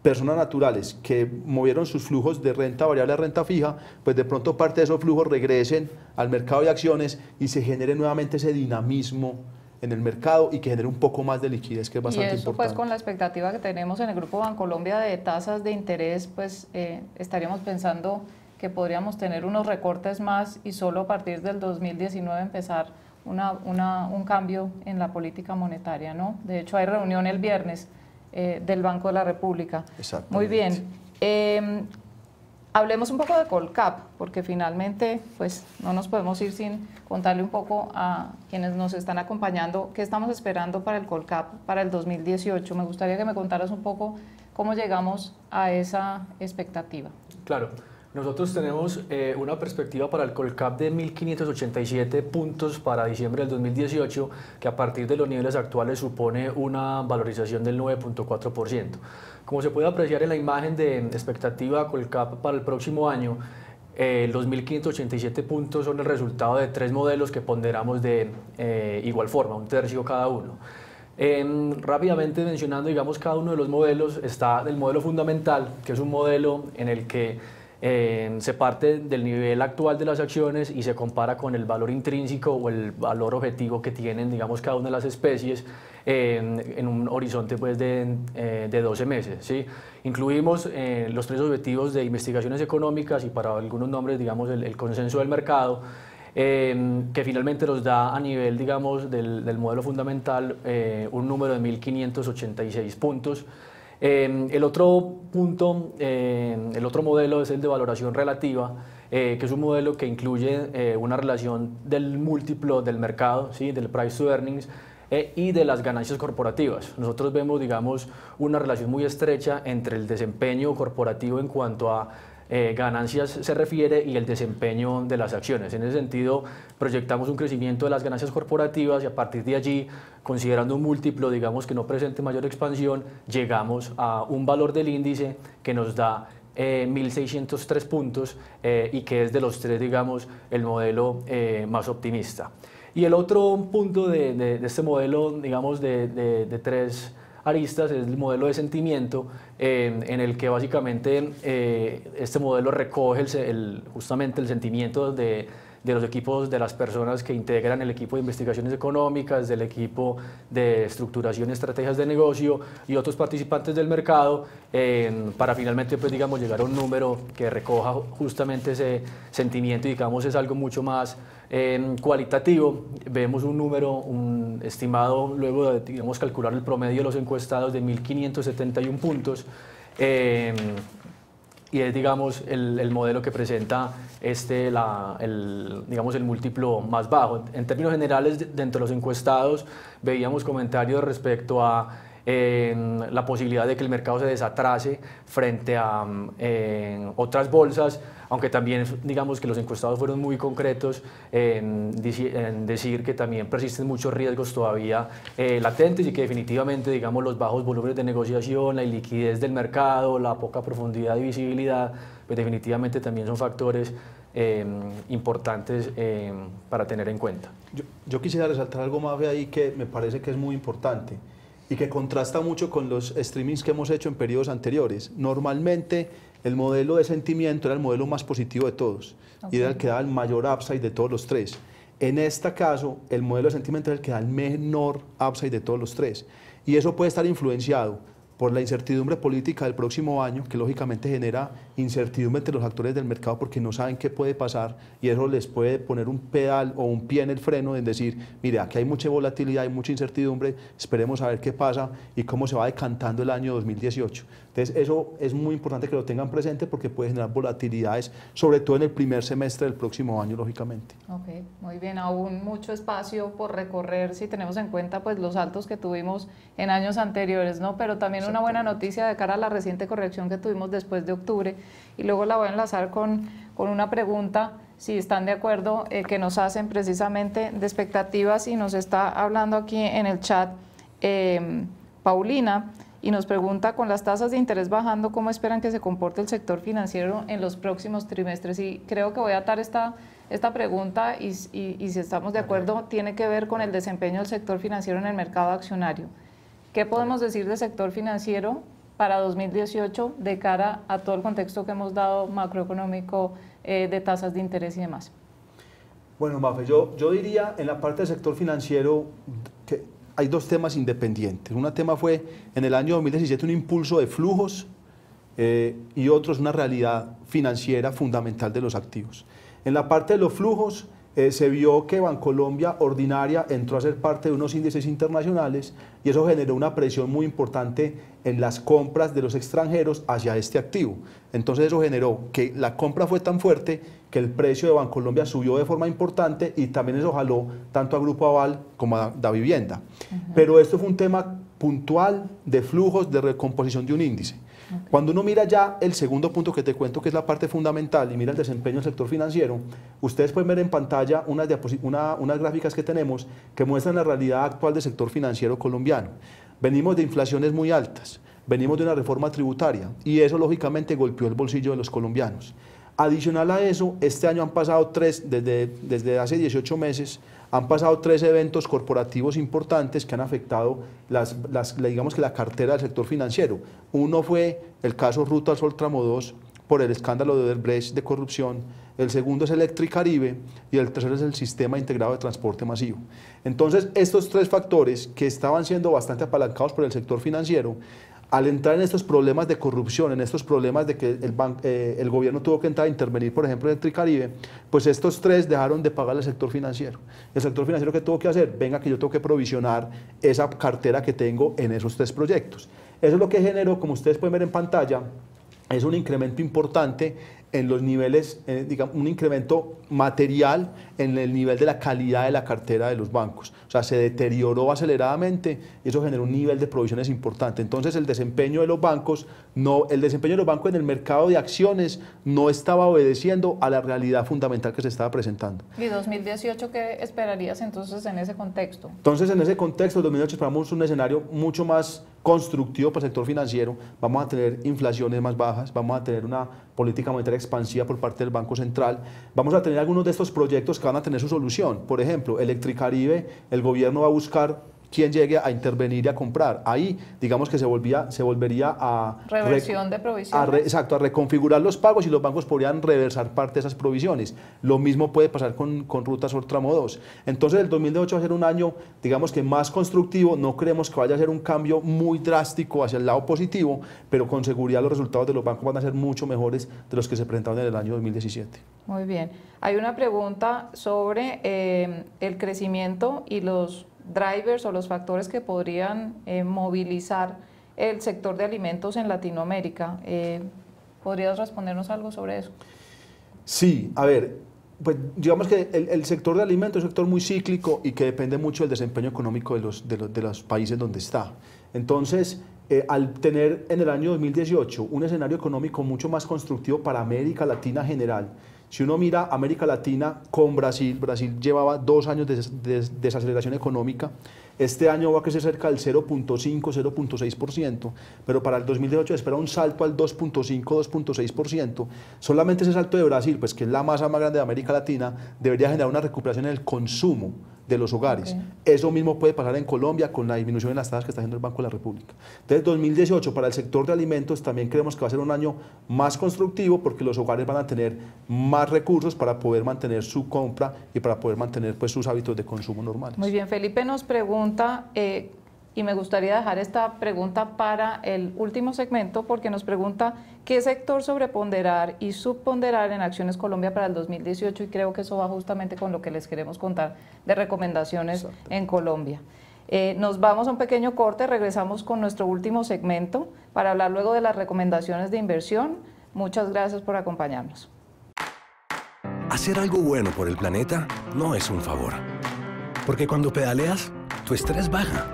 Speaker 4: personas naturales, que movieron sus flujos de renta variable a renta fija, pues de pronto parte de esos flujos regresen al mercado de acciones y se genere nuevamente ese dinamismo en el mercado y que genere un poco más de liquidez, que es bastante importante.
Speaker 2: Y eso pues con la expectativa que tenemos en el Grupo Bancolombia de tasas de interés, pues estaríamos pensando que podríamos tener unos recortes más y solo a partir del 2019 empezar un cambio en la política monetaria, ¿no? De hecho hay reunión el viernes del Banco de la República. Muy bien. Hablemos un poco de Colcap, porque finalmente pues no nos podemos ir sin contarle un poco a quienes nos están acompañando qué estamos esperando para el Colcap para el 2018. Me gustaría que me contaras un poco cómo llegamos a esa expectativa.
Speaker 3: Claro, nosotros tenemos una perspectiva para el Colcap de 1.587 puntos para diciembre del 2018, que a partir de los niveles actuales supone una valorización del 9.4%. Como se puede apreciar en la imagen de expectativa Colcap para el próximo año, los 1.587 puntos son el resultado de 3 modelos que ponderamos de igual forma, 1/3 cada uno. Rápidamente mencionando, digamos, cada uno de los modelos, está el modelo fundamental, que es un modelo en el que se parte del nivel actual de las acciones y se compara con el valor intrínseco o el valor objetivo que tienen, digamos, cada una de las especies en un horizonte pues, de 12 meses. ¿sí? Incluimos los 3 objetivos de investigaciones económicas y para algunos nombres, digamos, el consenso del mercado, que finalmente nos da a nivel, digamos, del modelo fundamental un número de 1.586 puntos. El otro punto, el otro modelo es el de valoración relativa, que es un modelo que incluye una relación del múltiplo del mercado, ¿sí? del price to earnings, y de las ganancias corporativas. Nosotros vemos, digamos, una relación muy estrecha entre el desempeño corporativo en cuanto a ganancias se refiere y el desempeño de las acciones. En ese sentido, proyectamos un crecimiento de las ganancias corporativas y a partir de allí, considerando un múltiplo, digamos, que no presente mayor expansión, llegamos a un valor del índice que nos da 1.603 puntos y que es de los 3, digamos, el modelo más optimista. Y el otro punto de este modelo, digamos, de 3 aristas es el modelo de sentimiento, en el que básicamente este modelo recoge justamente el sentimiento de los equipos, de las personas que integran el equipo de investigaciones económicas, del equipo de estructuración y estrategias de negocio y otros participantes del mercado, para finalmente pues, digamos, llegar a un número que recoja justamente ese sentimiento y digamos es algo mucho más cualitativo. Vemos un número estimado luego de, digamos, calcular el promedio de los encuestados de 1.571 puntos, y es, digamos, el modelo que presenta digamos, el múltiplo más bajo. En términos generales, dentro de los encuestados, veíamos comentarios respecto a la posibilidad de que el mercado se desatrase frente a otras bolsas, aunque también digamos que los encuestados fueron muy concretos en decir que también persisten muchos riesgos todavía latentes y que definitivamente digamos los bajos volúmenes de negociación, la iliquidez del mercado, la poca profundidad y visibilidad, pues definitivamente también son factores importantes para tener en cuenta.
Speaker 4: Yo quisiera resaltar algo más de ahí que me parece que es muy importante y que contrasta mucho con los streamings que hemos hecho en periodos anteriores. Normalmente el modelo de sentimiento era el modelo más positivo de todos y era el que daba el mayor upside de todos los tres. En este caso, el modelo de sentimiento es el que da el menor upside de todos los tres. Y eso puede estar influenciado por la incertidumbre política del próximo año, que lógicamente genera incertidumbre entre los actores del mercado porque no saben qué puede pasar y eso les puede poner un pedal o un pie en el freno en decir, mire, aquí hay mucha volatilidad, hay mucha incertidumbre, esperemos a ver qué pasa y cómo se va decantando el año 2018. Entonces, eso es muy importante que lo tengan presente porque puede generar volatilidades, sobre todo en el primer semestre del próximo año, lógicamente.
Speaker 2: Ok, muy bien, aún mucho espacio por recorrer si tenemos en cuenta pues los saltos que tuvimos en años anteriores, ¿no? Pero también una buena noticia de cara a la reciente corrección que tuvimos después de octubre, y luego la voy a enlazar con una pregunta, si están de acuerdo, que nos hacen precisamente de expectativas, y nos está hablando aquí en el chat Paulina, y nos pregunta, con las tasas de interés bajando, ¿cómo esperan que se comporte el sector financiero en los próximos trimestres? Y creo que voy a atar esta pregunta y si estamos de acuerdo, tiene que ver con el desempeño del sector financiero en el mercado accionario. ¿Qué podemos decir del sector financiero para 2018 de cara a todo el contexto que hemos dado macroeconómico de tasas de interés y demás?
Speaker 4: Bueno, Mafe, yo diría en la parte del sector financiero que hay dos temas independientes. Un tema fue en el año 2017 un impulso de flujos y otro es una realidad financiera fundamental de los activos. En la parte de los flujos se vio que Bancolombia Ordinaria entró a ser parte de unos índices internacionales y eso generó una presión muy importante en las compras de los extranjeros hacia este activo. Entonces eso generó que la compra fue tan fuerte que el precio de Bancolombia subió de forma importante y también eso jaló tanto a Grupo Aval como a Davivienda. Pero esto fue un tema puntual de flujos de recomposición de un índice. Cuando uno mira ya el segundo punto que te cuento, que es la parte fundamental, y mira el desempeño del sector financiero, ustedes pueden ver en pantalla unas gráficas que tenemos que muestran la realidad actual del sector financiero colombiano. Venimos de inflaciones muy altas, venimos de una reforma tributaria y eso lógicamente golpeó el bolsillo de los colombianos. Adicional a eso, este año han pasado desde hace 18 meses, han pasado 3 eventos corporativos importantes que han afectado digamos que la cartera del sector financiero. Uno fue el caso Ruta al Sol Tramo 2 por el escándalo de Odebrecht de corrupción, el segundo es Electricaribe y el tercero es el Sistema Integrado de Transporte Masivo. Entonces, estos 3 factores que estaban siendo bastante apalancados por el sector financiero, al entrar en estos problemas de corrupción, en estos problemas de que el gobierno tuvo que entrar a intervenir, por ejemplo, en Electricaribe, pues estos 3 dejaron de pagar al sector financiero. El sector financiero, ¿qué tuvo que hacer? Venga, que yo tengo que provisionar esa cartera que tengo en esos 3 proyectos. Eso es lo que generó, como ustedes pueden ver en pantalla, es un incremento importante en los niveles, digamos, un incremento material en el nivel de la calidad de la cartera de los bancos. O sea, se deterioró aceleradamente y eso generó un nivel de provisiones importante. Entonces, el desempeño de los bancos en el mercado de acciones no estaba obedeciendo a la realidad fundamental que se estaba presentando.
Speaker 2: ¿Y 2018 qué esperarías entonces en ese contexto?
Speaker 4: Entonces, en ese contexto, 2018 esperamos un escenario mucho más constructivo para el sector financiero. Vamos a tener inflaciones más bajas, vamos a tener una política monetaria expansiva por parte del Banco Central, vamos a tener algunos de estos proyectos que van a tener su solución. Por ejemplo, Electricaribe, el gobierno va a buscar quien llegue a intervenir y a comprar. Ahí, digamos que se volvería a...
Speaker 2: Reversión de provisiones.
Speaker 4: Exacto, a reconfigurar los pagos y los bancos podrían reversar parte de esas provisiones. Lo mismo puede pasar con Ruta Sol Tramo 2. Entonces, el 2018 va a ser un año, digamos que más constructivo. No creemos que vaya a ser un cambio muy drástico hacia el lado positivo, pero con seguridad los resultados de los bancos van a ser mucho mejores de los que se presentaron en el año 2017.
Speaker 2: Muy bien. Hay una pregunta sobre el crecimiento y los drivers o los factores que podrían movilizar el sector de alimentos en Latinoamérica. ¿Podrías respondernos algo sobre eso?
Speaker 4: Sí, a ver, pues digamos que el sector de alimentos es un sector muy cíclico y que depende mucho del desempeño económico de los países donde está. Entonces, al tener en el año 2018 un escenario económico mucho más constructivo para América Latina en general, si uno mira América Latina con Brasil llevaba 2 años de desaceleración económica, este año va a crecer cerca del 0.5-0.6%, pero para el 2018 se espera un salto al 2.5-2.6%. Solamente ese salto de Brasil, pues que es la masa más grande de América Latina, debería generar una recuperación en el consumo de los hogares. Eso mismo puede pasar en Colombia con la disminución en las tasas que está haciendo el Banco de la República. Entonces, 2018 para el sector de alimentos también creemos que va a ser un año más constructivo porque los hogares van a tener más recursos para poder mantener su compra y para poder mantener pues, sus hábitos de consumo normales.
Speaker 2: Muy bien, Felipe nos pregunta, y me gustaría dejar esta pregunta para el último segmento, porque nos pregunta qué sector sobreponderar y subponderar en Acciones Colombia para el 2018, y creo que eso va justamente con lo que les queremos contar de recomendaciones en Colombia. Nos vamos a un pequeño corte, regresamos con nuestro último segmento para hablar luego de las recomendaciones de inversión. Muchas gracias por acompañarnos.
Speaker 5: Hacer algo bueno por el planeta no es un favor, porque cuando pedaleas, tu estrés baja.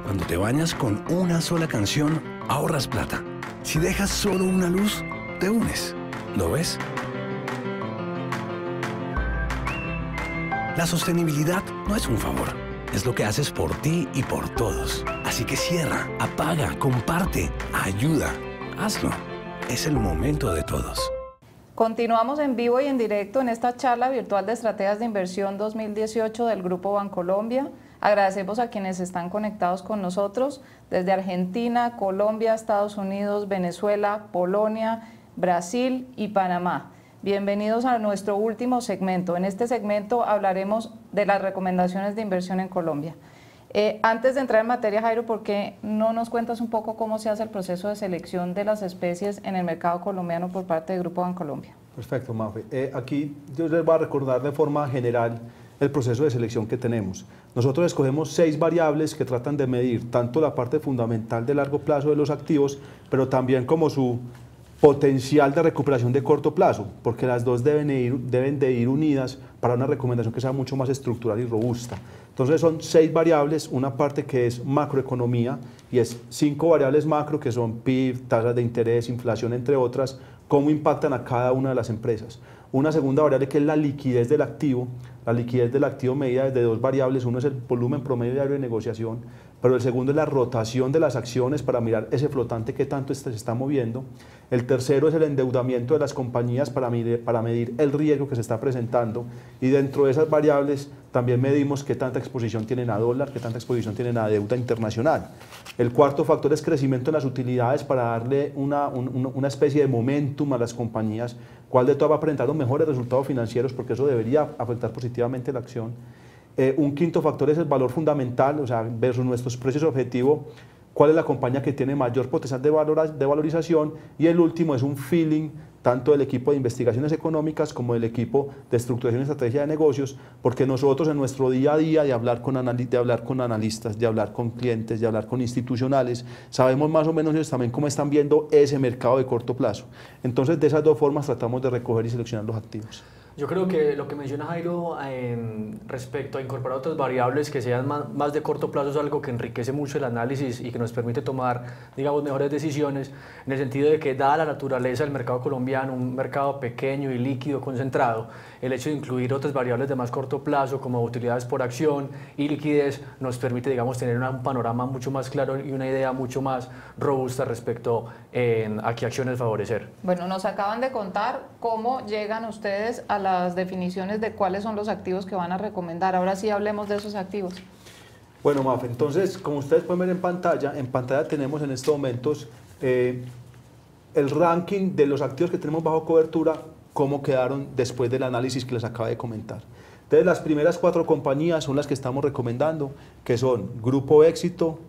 Speaker 5: Cuando te bañas con una sola canción, ahorras plata. Si dejas solo una luz, te unes. ¿Lo ves? La sostenibilidad no es un favor. Es lo que haces por ti y por todos. Así que cierra, apaga, comparte, ayuda. Hazlo. Es el momento de todos.
Speaker 2: Continuamos en vivo y en directo en esta charla virtual de Estrategias de Inversión 2018 del Grupo Bancolombia. Agradecemos a quienes están conectados con nosotros desde Argentina, Colombia, Estados Unidos, Venezuela, Polonia, Brasil y Panamá. Bienvenidos a nuestro último segmento. En este segmento hablaremos de las recomendaciones de inversión en Colombia. Antes de entrar en materia, Jairo, ¿por qué no nos cuentas un poco cómo se hace el proceso de selección de las especies en el mercado colombiano por parte del Grupo Bancolombia?
Speaker 4: Perfecto, Mafe. Aquí yo les voy a recordar de forma general el proceso de selección que tenemos. Nosotros escogemos 6 variables que tratan de medir tanto la parte fundamental de largo plazo de los activos, pero también como su potencial de recuperación de corto plazo, porque las dos deben de ir unidas para una recomendación que sea mucho más estructural y robusta. Entonces son 6 variables, una parte que es macroeconomía y es 5 variables macro que son PIB, tasas de interés, inflación, entre otras, cómo impactan a cada una de las empresas. Una segunda variable que es la liquidez del activo. La liquidez del activo medida desde 2 variables, uno es el volumen promedio diario de negociación, pero el segundo es la rotación de las acciones para mirar ese flotante que tanto se está moviendo. El tercero es el endeudamiento de las compañías para medir el riesgo que se está presentando, y dentro de esas variables también medimos qué tanta exposición tienen a dólar, qué tanta exposición tienen a deuda internacional. El cuarto factor es crecimiento en las utilidades para darle una especie de momentum a las compañías, cuál de todas va a presentar los mejores resultados financieros, porque eso debería afectar positivamente la acción. Un quinto factor es el valor fundamental, o sea, versus nuestros precios objetivo, cuál es la compañía que tiene mayor potencial de valorización, y el último es un feeling tanto del equipo de investigaciones económicas como del equipo de estructuración y estrategia de negocios, porque nosotros en nuestro día a día de hablar con analistas, de hablar con clientes, de hablar con institucionales, sabemos más o menos ellos también cómo están viendo ese mercado de corto plazo. Entonces, de esas 2 formas tratamos de recoger y seleccionar los activos.
Speaker 3: Yo creo que lo que menciona Jairo respecto a incorporar otras variables que sean más de corto plazo es algo que enriquece mucho el análisis y que nos permite tomar, digamos, mejores decisiones, en el sentido de que, dada la naturaleza del mercado colombiano, un mercado pequeño y líquido, concentrado, el hecho de incluir otras variables de más corto plazo como utilidades por acción y liquidez nos permite, digamos, tener un panorama mucho más claro y una idea mucho más robusta respecto a qué acciones favorecer.
Speaker 2: Bueno, nos acaban de contar cómo llegan ustedes a las definiciones de cuáles son los activos que van a recomendar. Ahora sí hablemos de esos activos.
Speaker 4: Bueno, Mafe, entonces, como ustedes pueden ver en pantalla tenemos en estos momentos el ranking de los activos que tenemos bajo cobertura, cómo quedaron después del análisis que les acabo de comentar. Entonces, las primeras 4 compañías son las que estamos recomendando, que son Grupo Éxito,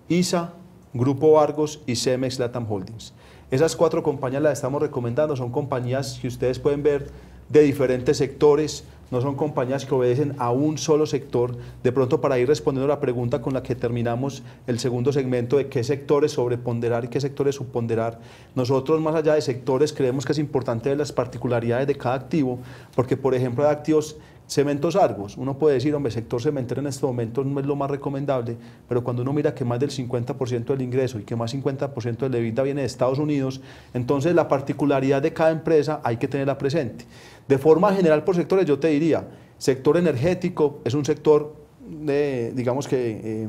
Speaker 4: ISA, Grupo Argos y Cemex Latam Holdings. Esas 4 compañías las estamos recomendando, son compañías que ustedes pueden ver de diferentes sectores, no son compañías que obedecen a un solo sector. De pronto, para ir respondiendo a la pregunta con la que terminamos el segundo segmento de qué sectores sobreponderar y qué sectores subponderar, nosotros, más allá de sectores, creemos que es importante ver las particularidades de cada activo, porque, por ejemplo, hay activos, Cementos Argos, uno puede decir, hombre, sector cementero en este momento no es lo más recomendable, pero cuando uno mira que más del 50% del ingreso y que más 50% del EBITDA viene de Estados Unidos, entonces la particularidad de cada empresa hay que tenerla presente. De forma general, por sectores, yo te diría, sector energético es un sector, digamos que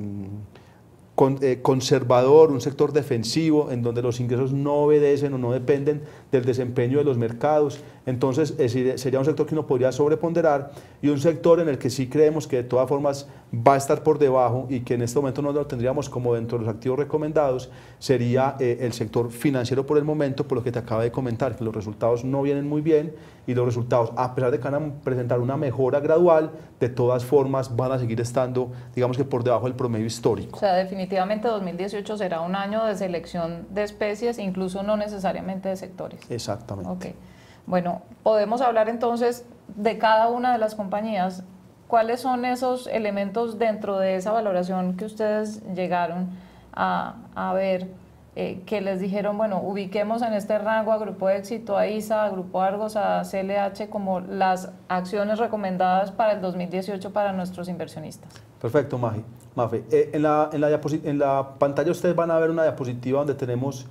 Speaker 4: conservador, un sector defensivo, en donde los ingresos no obedecen o no dependen del desempeño de los mercados. Entonces sería un sector que uno podría sobreponderar, y un sector en el que sí creemos que de todas formas va a estar por debajo y que en este momento no lo tendríamos como dentro de los activos recomendados, sería el sector financiero por el momento, por lo que te acabo de comentar, que los resultados no vienen muy bien, y los resultados, a pesar de que van a presentar una mejora gradual, de todas formas van a seguir estando, digamos que por debajo del promedio histórico.
Speaker 2: O sea, definitivamente 2018 será un año de selección de especies, incluso no necesariamente de sectores.
Speaker 4: Exactamente.
Speaker 2: Okay. Bueno, podemos hablar entonces de cada una de las compañías. ¿Cuáles son esos elementos dentro de esa valoración que ustedes llegaron a ver, que les dijeron, bueno, ubiquemos en este rango a Grupo Éxito, a ISA, a Grupo Argos, a CLH como las acciones recomendadas para el 2018 para nuestros inversionistas?
Speaker 4: Perfecto, Mafe. En la pantalla ustedes van a ver una diapositiva donde tenemos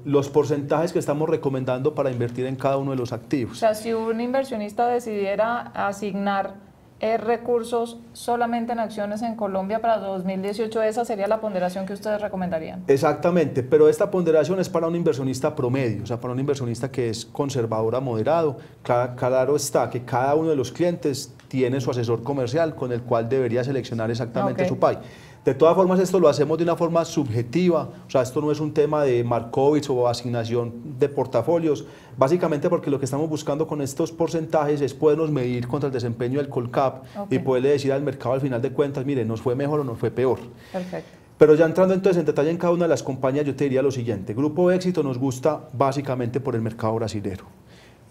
Speaker 4: los porcentajes que estamos recomendando para invertir en cada uno de los activos.
Speaker 2: O sea, si un inversionista decidiera asignar recursos solamente en acciones en Colombia para 2018, esa sería la ponderación que ustedes recomendarían.
Speaker 4: Exactamente, pero esta ponderación es para un inversionista promedio, o sea, para un inversionista que es conservador a moderado. Claro está que cada uno de los clientes tiene su asesor comercial con el cual debería seleccionar exactamente su PAI. De todas formas, esto lo hacemos de una forma subjetiva, o sea, esto no es un tema de Markowitz o asignación de portafolios, básicamente porque lo que estamos buscando con estos porcentajes es podernos medir contra el desempeño del Colcap y poderle decir al mercado al final de cuentas, mire, nos fue mejor o nos fue peor.
Speaker 2: Perfecto.
Speaker 4: Pero ya entrando entonces en detalle en cada una de las compañías, yo te diría lo siguiente: Grupo Éxito nos gusta básicamente por el mercado brasilero.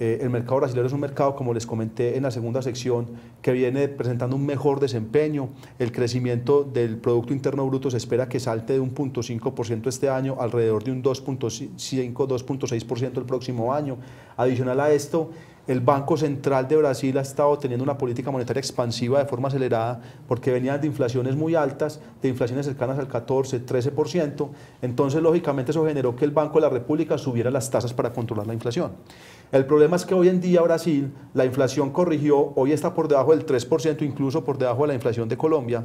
Speaker 4: El mercado brasileño es un mercado, como les comenté en la segunda sección, que viene presentando un mejor desempeño. El crecimiento del Producto Interno Bruto se espera que salte de un 0.5% este año, alrededor de un 2.5, 2.6% el próximo año. Adicional a esto, el Banco Central de Brasil ha estado teniendo una política monetaria expansiva de forma acelerada, porque venían de inflaciones muy altas, de inflaciones cercanas al 14, 13%. Entonces, lógicamente, eso generó que el Banco de la República subiera las tasas para controlar la inflación. El problema es que hoy en día Brasil, la inflación corrigió, hoy está por debajo del 3%, incluso por debajo de la inflación de Colombia,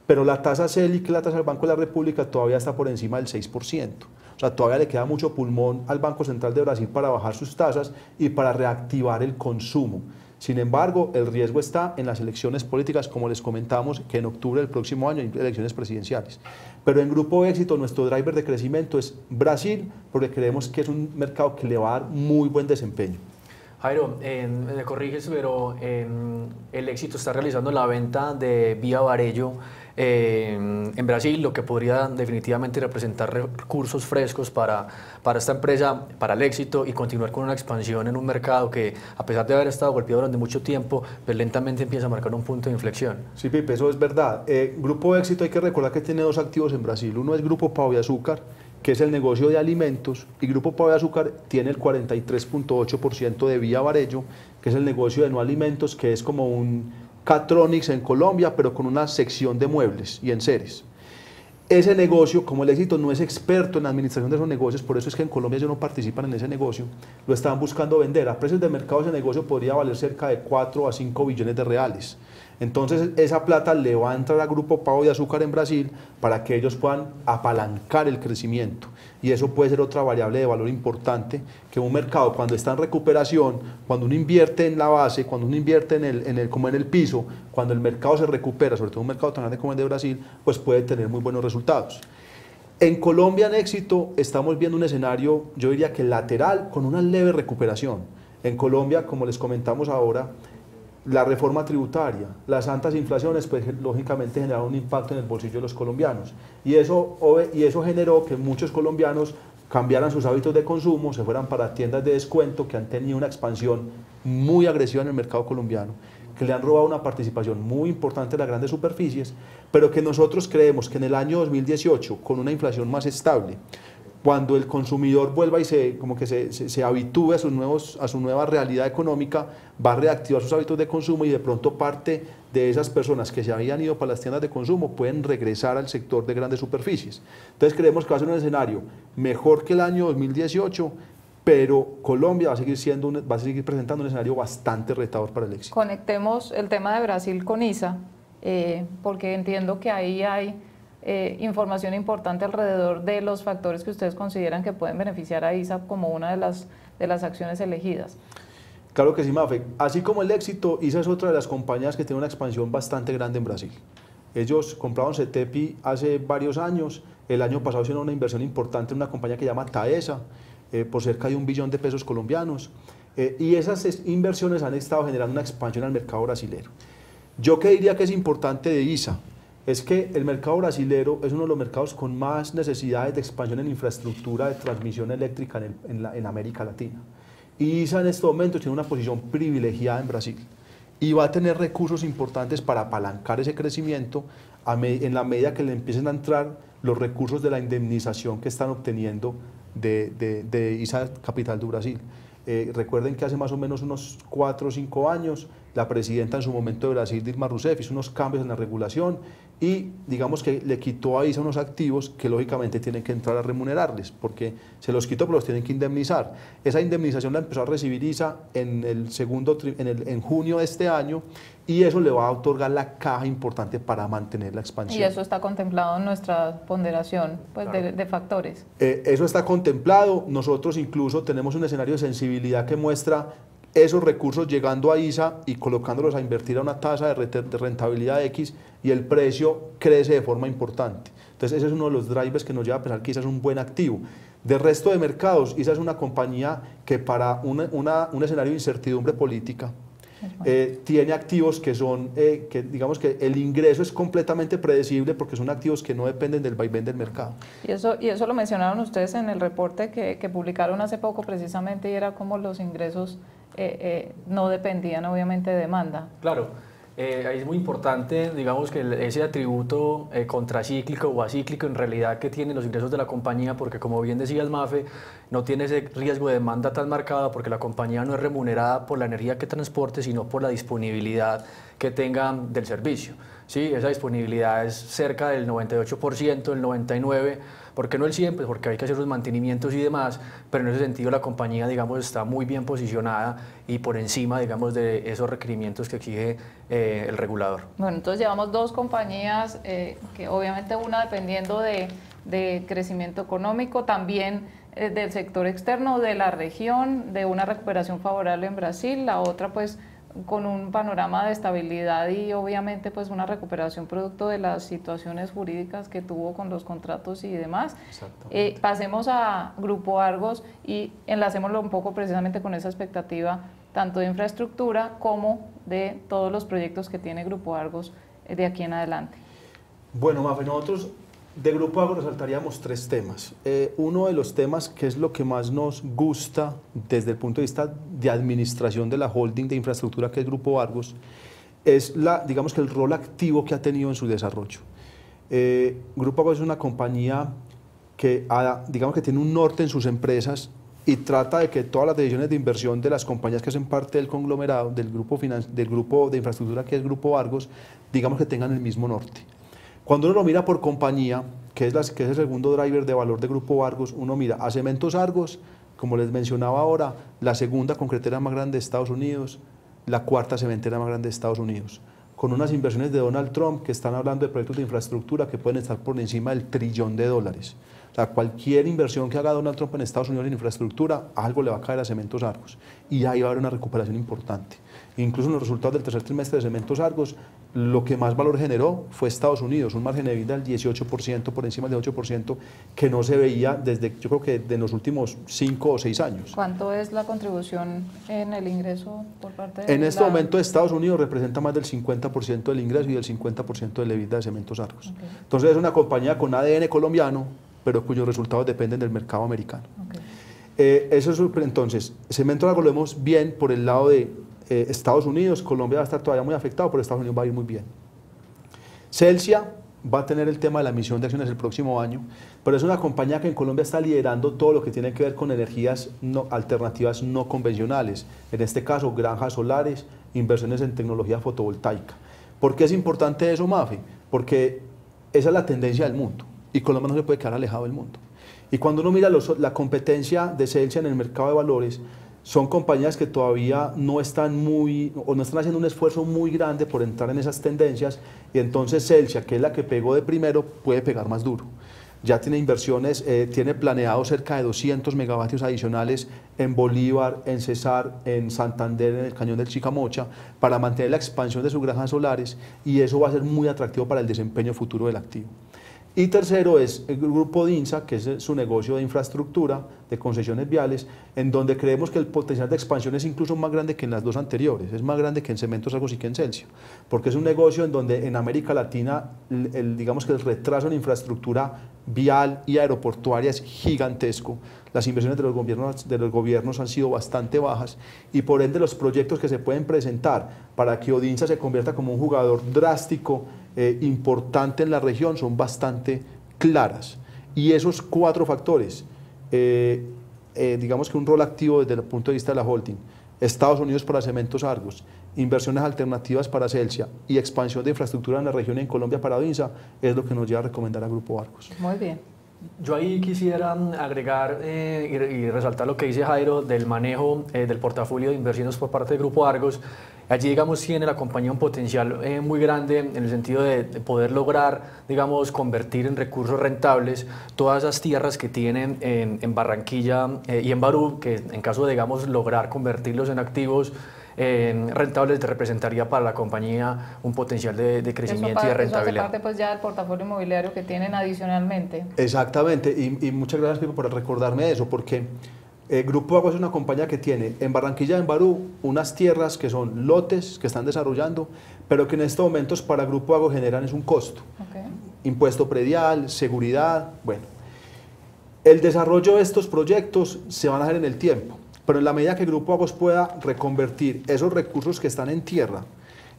Speaker 4: pero la tasa Selic, la tasa del Banco de la República, todavía está por encima del 6%. O sea, todavía le queda mucho pulmón al Banco Central de Brasil para bajar sus tasas y para reactivar el consumo. Sin embargo, el riesgo está en las elecciones políticas, como les comentamos, que en octubre del próximo año hay elecciones presidenciales. Pero en Grupo Éxito, nuestro driver de crecimiento es Brasil, porque creemos que es un mercado que le va a dar muy buen desempeño.
Speaker 3: Jairo, me corriges, pero el Éxito está realizando la venta de Vía Varello en Brasil, lo que podría definitivamente representar recursos frescos para esta empresa, para el Éxito, y continuar con una expansión en un mercado que, a pesar de haber estado golpeado durante mucho tiempo, pues lentamente empieza a marcar un punto de inflexión.
Speaker 4: Sí, Pipe, eso es verdad. Grupo Éxito, hay que recordar que tiene dos activos en Brasil. Uno es Grupo Pão de Açúcar, que es el negocio de alimentos, y Grupo Pão de Açúcar tiene el 43.8% de Vía Varello, que es el negocio de no alimentos, que es como un Catronics en Colombia, pero con una sección de muebles y enseres. Ese negocio, como el Éxito no es experto en la administración de esos negocios, por eso es que en Colombia ellos no participan en ese negocio, lo estaban buscando vender. A precios de mercado ese negocio podría valer cerca de 4 a 5 billones de reales. Entonces esa plata le va a entrar a Grupo Pão de Açúcar en Brasil para que ellos puedan apalancar el crecimiento. Y eso puede ser otra variable de valor importante, que un mercado cuando está en recuperación, cuando uno invierte en la base, cuando uno invierte como en el piso, cuando el mercado se recupera, sobre todo un mercado tan grande como el de Brasil, pues puede tener muy buenos resultados. En Colombia, en Éxito, estamos viendo un escenario, yo diría que lateral, con una leve recuperación. En Colombia, como les comentamos ahora, la reforma tributaria, las altas inflaciones, pues lógicamente generaron un impacto en el bolsillo de los colombianos, y eso generó que muchos colombianos cambiaran sus hábitos de consumo, se fueran para tiendas de descuento que han tenido una expansión muy agresiva en el mercado colombiano, que le han robado una participación muy importante de las grandes superficies, pero que nosotros creemos que en el año 2018, con una inflación más estable, cuando el consumidor vuelva y se habitúe a su nueva realidad económica, va a reactivar sus hábitos de consumo, y de pronto parte de esas personas que se habían ido para las tiendas de consumo pueden regresar al sector de grandes superficies. Entonces creemos que va a ser un escenario mejor que el año 2018, pero Colombia va a seguir presentando un escenario bastante retador para el Éxito.
Speaker 2: Conectemos el tema de Brasil con ISA, porque entiendo que ahí hay información importante alrededor de los factores que ustedes consideran que pueden beneficiar a ISA como una de las acciones elegidas.
Speaker 4: Claro que sí, Mafe. Así como el éxito, ISA es otra de las compañías que tiene una expansión bastante grande en Brasil. Ellos compraron CETEPI hace varios años. El año pasado hicieron una inversión importante en una compañía que se llama Taesa, por cerca de 1 billón de pesos colombianos. Y esas inversiones han estado generando una expansión al mercado brasilero. Yo que diría que es importante de ISA, es que el mercado brasilero es uno de los mercados con más necesidades de expansión en infraestructura de transmisión eléctrica en América Latina. Y ISA en este momento tiene una posición privilegiada en Brasil y va a tener recursos importantes para apalancar ese crecimiento en la medida que le empiecen a entrar los recursos de la indemnización que están obteniendo de ISA Capital do Brasil. Recuerden que hace más o menos unos 4 o 5 años la presidenta en su momento de Brasil, Dilma Rousseff, hizo unos cambios en la regulación y digamos que le quitó a ISA unos activos que lógicamente tienen que entrar a remunerarles, porque se los quitó pero los tienen que indemnizar. Esa indemnización la empezó a recibir ISA en junio de este año y eso le va a otorgar la caja importante para mantener la expansión.
Speaker 2: Y eso está contemplado en nuestra ponderación pues, claro, de factores.
Speaker 4: Eso está contemplado. Nosotros incluso tenemos un escenario de sensibilidad que muestra esos recursos llegando a ISA y colocándolos a invertir a una tasa de rentabilidad X y el precio crece de forma importante. Entonces ese es uno de los drivers que nos lleva a pensar que ISA es un buen activo. Del resto de mercados, ISA es una compañía que para un escenario de incertidumbre política tiene activos que son, que digamos que el ingreso es completamente predecible porque son activos que no dependen del vaivén del mercado.
Speaker 2: Y eso lo mencionaron ustedes en el reporte que publicaron hace poco precisamente y era como los ingresos no dependían obviamente de demanda.
Speaker 3: Claro, es muy importante, digamos, que ese atributo contracíclico o acíclico en realidad que tienen los ingresos de la compañía, porque como bien decías, Mafe, no tiene ese riesgo de demanda tan marcado porque la compañía no es remunerada por la energía que transporte, sino por la disponibilidad que tengan del servicio. Sí, esa disponibilidad es cerca del 98%, del 99%, ¿por qué no el 100%? Pues porque hay que hacer los mantenimientos y demás, pero en ese sentido la compañía, digamos, está muy bien posicionada y por encima, digamos, de esos requerimientos que exige el regulador.
Speaker 2: Bueno, entonces llevamos dos compañías que obviamente una dependiendo de crecimiento económico, también del sector externo, de la región, de una recuperación favorable en Brasil, la otra pues con un panorama de estabilidad y obviamente pues una recuperación producto de las situaciones jurídicas que tuvo con los contratos y demás. Pasemos a Grupo Argos y enlacémoslo un poco precisamente con esa expectativa tanto de infraestructura como de todos los proyectos que tiene Grupo Argos de aquí en adelante.
Speaker 4: Bueno, Mafe, nosotros de Grupo Argos resaltaríamos 3 temas. Uno de los temas que es lo que más nos gusta desde el punto de vista de administración de la holding de infraestructura que es Grupo Argos es digamos que el rol activo que ha tenido en su desarrollo. Grupo Argos es una compañía que digamos que tiene un norte en sus empresas y trata de que todas las decisiones de inversión de las compañías que hacen parte del conglomerado, del grupo de infraestructura que es Grupo Argos, digamos que tengan el mismo norte. Cuando uno lo mira por compañía, que es el segundo driver de valor de Grupo Argos, uno mira a Cementos Argos, como les mencionaba ahora, la segunda concretera más grande de Estados Unidos, la cuarta cementera más grande de Estados Unidos, con unas inversiones de Donald Trump que están hablando de proyectos de infraestructura que pueden estar por encima del $1 trillón. O sea, cualquier inversión que haga Donald Trump en Estados Unidos en infraestructura, algo le va a caer a Cementos Argos y ahí va a haber una recuperación importante. Incluso en los resultados del tercer trimestre de Cementos Argos, lo que más valor generó fue Estados Unidos, un margen de EBITDA del 18%, por encima del 8%, que no se veía desde, yo creo que de los últimos 5 o 6 años.
Speaker 2: ¿Cuánto es la contribución en el ingreso por parte de
Speaker 4: En este momento Estados Unidos representa más del 50% del ingreso y del 50% del EBITDA de Cementos Argos. Okay. Entonces es una compañía con ADN colombiano, pero cuyos resultados dependen del mercado americano. Okay. Eso es, entonces, Cementos Argos lo vemos bien por el lado de Estados Unidos. Colombia va a estar todavía muy afectado, pero Estados Unidos va a ir muy bien. Celsia va a tener el tema de la emisión de acciones el próximo año, pero es una compañía que en Colombia está liderando todo lo que tiene que ver con energías alternativas no convencionales, en este caso granjas solares, inversiones en tecnología fotovoltaica. ¿Por qué es importante eso, Mafe? Porque esa es la tendencia del mundo y Colombia no se puede quedar alejado del mundo. Y cuando uno mira la competencia de Celsia en el mercado de valores, son compañías que todavía no están haciendo un esfuerzo muy grande por entrar en esas tendencias, y entonces Celsia, que es la que pegó de primero, puede pegar más duro. Ya tiene inversiones, tiene planeado cerca de 200 megavatios adicionales en Bolívar, en Cesar, en Santander, en el Cañón del Chicamocha, para mantener la expansión de sus granjas solares, y eso va a ser muy atractivo para el desempeño futuro del activo. Y tercero es el grupo DINSA, que es su negocio de infraestructura, de concesiones viales, en donde creemos que el potencial de expansión es incluso más grande que en las dos anteriores, es más grande que en Cementos Argos y que en Celsia, porque es un negocio en donde en América Latina, digamos que el retraso en infraestructura vial y aeroportuaria es gigantesco. Las inversiones de los gobiernos han sido bastante bajas, y por ende los proyectos que se pueden presentar para que Odinsa se convierta como un jugador drástico, importante en la región, son bastante claras. Y esos cuatro factores, digamos que un rol activo desde el punto de vista de la holding, Estados Unidos para Cementos Argos, inversiones alternativas para Celsia y expansión de infraestructura en la región y en Colombia para Odinsa, es lo que nos lleva a recomendar a Grupo Argos.
Speaker 2: Muy bien.
Speaker 3: Yo ahí quisiera agregar y resaltar lo que dice Jairo del manejo del portafolio de inversiones por parte del Grupo Argos. Allí, digamos, tiene la compañía un potencial muy grande en el sentido de poder lograr, digamos, convertir en recursos rentables todas esas tierras que tienen en Barranquilla y en Barú, que en caso de, digamos, lograr convertirlos en activos rentables, representaría para la compañía un potencial de crecimiento y de rentabilidad.
Speaker 2: Eso hace parte pues ya del portafolio inmobiliario que tienen adicionalmente.
Speaker 4: Exactamente, y muchas gracias, Pipo, por recordarme eso, porque Grupo Argos es una compañía que tiene en Barranquilla, en Barú, unas tierras que son lotes que están desarrollando, pero que en estos momentos para Grupo Argos generan es un costo.
Speaker 2: Okay.
Speaker 4: Impuesto predial, seguridad, bueno. El desarrollo de estos proyectos se van a hacer en el tiempo, pero en la medida que Grupo Argos pueda reconvertir esos recursos que están en tierra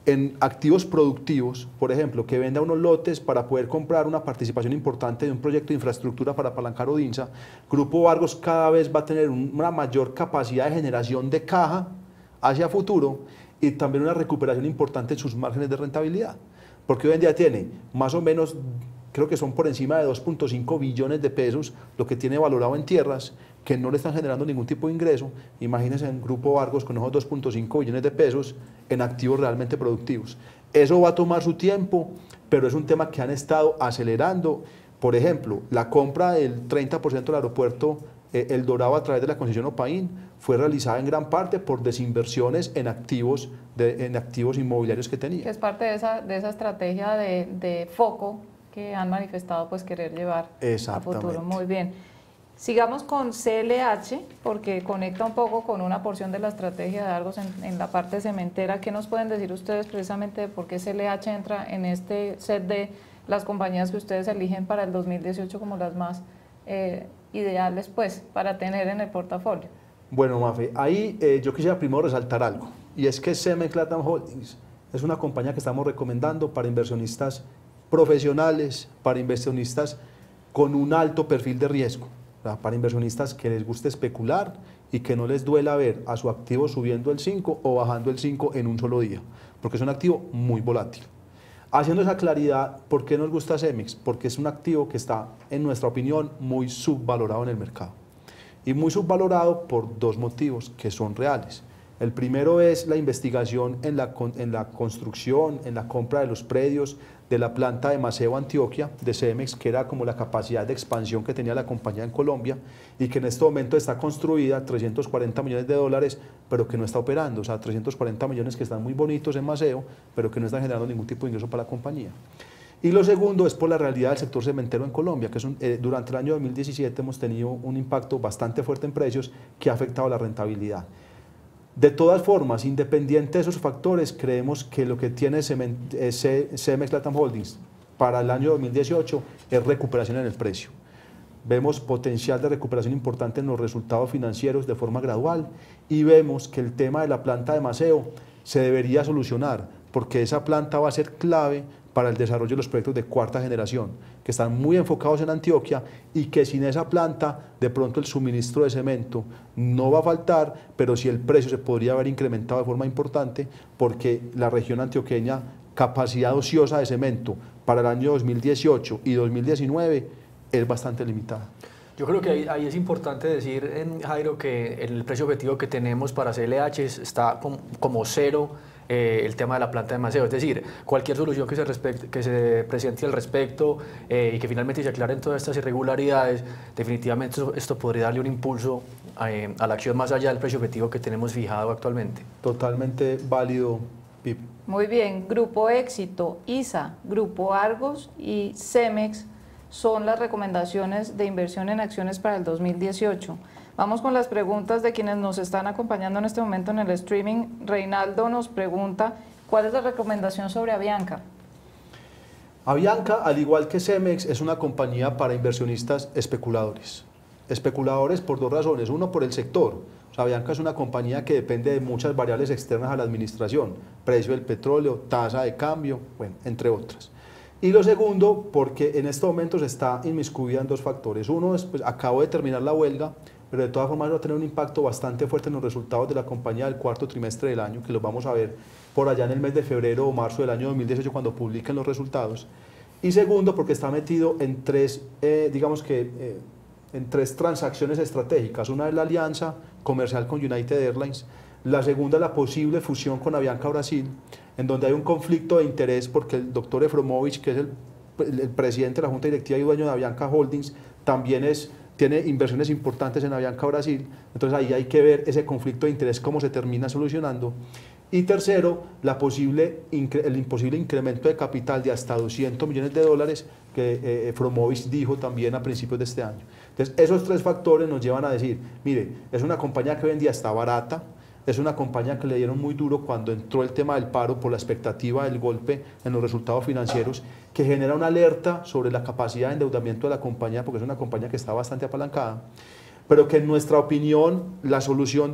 Speaker 4: en activos productivos, por ejemplo, que venda unos lotes para poder comprar una participación importante de un proyecto de infraestructura para apalancar Odinsa, Grupo Argos cada vez va a tener una mayor capacidad de generación de caja hacia futuro, y también una recuperación importante en sus márgenes de rentabilidad, porque hoy en día tiene más o menos, creo que son por encima de 2.5 billones de pesos lo que tiene valorado en tierras, que no le están generando ningún tipo de ingreso. Imagínense en Grupo Argos con esos 2.5 billones de pesos en activos realmente productivos. Eso va a tomar su tiempo, pero es un tema que han estado acelerando. Por ejemplo, la compra del 30% del aeropuerto El Dorado a través de la concesión Opaín fue realizada en gran parte por desinversiones en activos inmobiliarios que tenía.
Speaker 2: Que es parte de esa estrategia de foco que han manifestado pues querer llevar a futuro. Muy bien. Sigamos con CLH, porque conecta un poco con una porción de la estrategia de Argos en la parte cementera. ¿Qué nos pueden decir ustedes precisamente de por qué CLH entra en este set de las compañías que ustedes eligen para el 2018 como las más ideales pues para tener en el portafolio?
Speaker 4: Bueno, Mafe, ahí yo quisiera primero resaltar algo, y es que Cemex Latam Holdings es una compañía que estamos recomendando para inversionistas profesionales, para inversionistas con un alto perfil de riesgo, para inversionistas que les guste especular y que no les duela ver a su activo subiendo el 5 o bajando el 5 en un solo día, porque es un activo muy volátil. Haciendo esa claridad, ¿por qué nos gusta Cemex? Porque es un activo que está, en nuestra opinión, muy subvalorado en el mercado. Y muy subvalorado por dos motivos que son reales. El primero es la investigación en la construcción, en la compra de los predios de la planta de Maceo Antioquia de Cemex, que era como la capacidad de expansión que tenía la compañía en Colombia, y que en este momento está construida, 340 millones de dólares, pero que no está operando. O sea, 340 millones que están muy bonitos en Maceo, pero que no están generando ningún tipo de ingreso para la compañía. Y lo segundo es por la realidad del sector cementero en Colombia, que durante el año 2017 hemos tenido un impacto bastante fuerte en precios que ha afectado la rentabilidad. De todas formas, independiente de esos factores, creemos que lo que tiene Cemex Latam Holdings para el año 2018 es recuperación en el precio. Vemos potencial de recuperación importante en los resultados financieros de forma gradual, y vemos que el tema de la planta de Maceo se debería solucionar, porque esa planta va a ser clave para el desarrollo de los proyectos de cuarta generación, que están muy enfocados en Antioquia, y que sin esa planta de pronto el suministro de cemento no va a faltar, pero sí el precio se podría haber incrementado de forma importante, porque la región antioqueña, capacidad ociosa de cemento para el año 2018 y 2019 es bastante limitada.
Speaker 3: Yo creo que ahí es importante decir, Jairo, que el precio objetivo que tenemos para CLH está como cero el tema de la planta de Maceo. Es decir, cualquier solución que se presente al respecto y que finalmente se aclaren todas estas irregularidades, definitivamente esto podría darle un impulso a la acción más allá del precio objetivo que tenemos fijado actualmente.
Speaker 4: Totalmente válido, Pip.
Speaker 2: Muy bien, Grupo Éxito, ISA, Grupo Argos y Cemex son las recomendaciones de inversión en acciones para el 2018. Vamos con las preguntas de quienes nos están acompañando en este momento en el streaming. Reinaldo nos pregunta, ¿cuál es la recomendación sobre Avianca?
Speaker 4: Avianca, al igual que Cemex, es una compañía para inversionistas especuladores. Especuladores por dos razones. Uno, por el sector. O sea, Avianca es una compañía que depende de muchas variables externas a la administración. Precio del petróleo, tasa de cambio, bueno, entre otras. Y lo segundo, porque en este momento se está inmiscuida en dos factores. Uno es, pues, acabo de terminar la huelga, pero de todas formas va a tener un impacto bastante fuerte en los resultados de la compañía del cuarto trimestre del año, que los vamos a ver por allá en el mes de febrero o marzo del año 2018 cuando publiquen los resultados. Y segundo, porque está metido en tres, en tres transacciones estratégicas. Una es la alianza comercial con United Airlines, la segunda es la posible fusión con Avianca Brasil, en donde hay un conflicto de interés porque el doctor Efromovich, que es el presidente de la Junta Directiva y dueño de Avianca Holdings, también tiene inversiones importantes en Avianca Brasil, entonces ahí hay que ver ese conflicto de interés, cómo se termina solucionando. Y tercero, el imposible incremento de capital de hasta $200 millones que Efromovich dijo también a principios de este año. Entonces, esos tres factores nos llevan a decir, mire, es una compañía que hoy en día está barata, es una compañía que le dieron muy duro cuando entró el tema del paro por la expectativa del golpe en los resultados financieros, que genera una alerta sobre la capacidad de endeudamiento de la compañía, porque es una compañía que está bastante apalancada, pero que en nuestra opinión la solución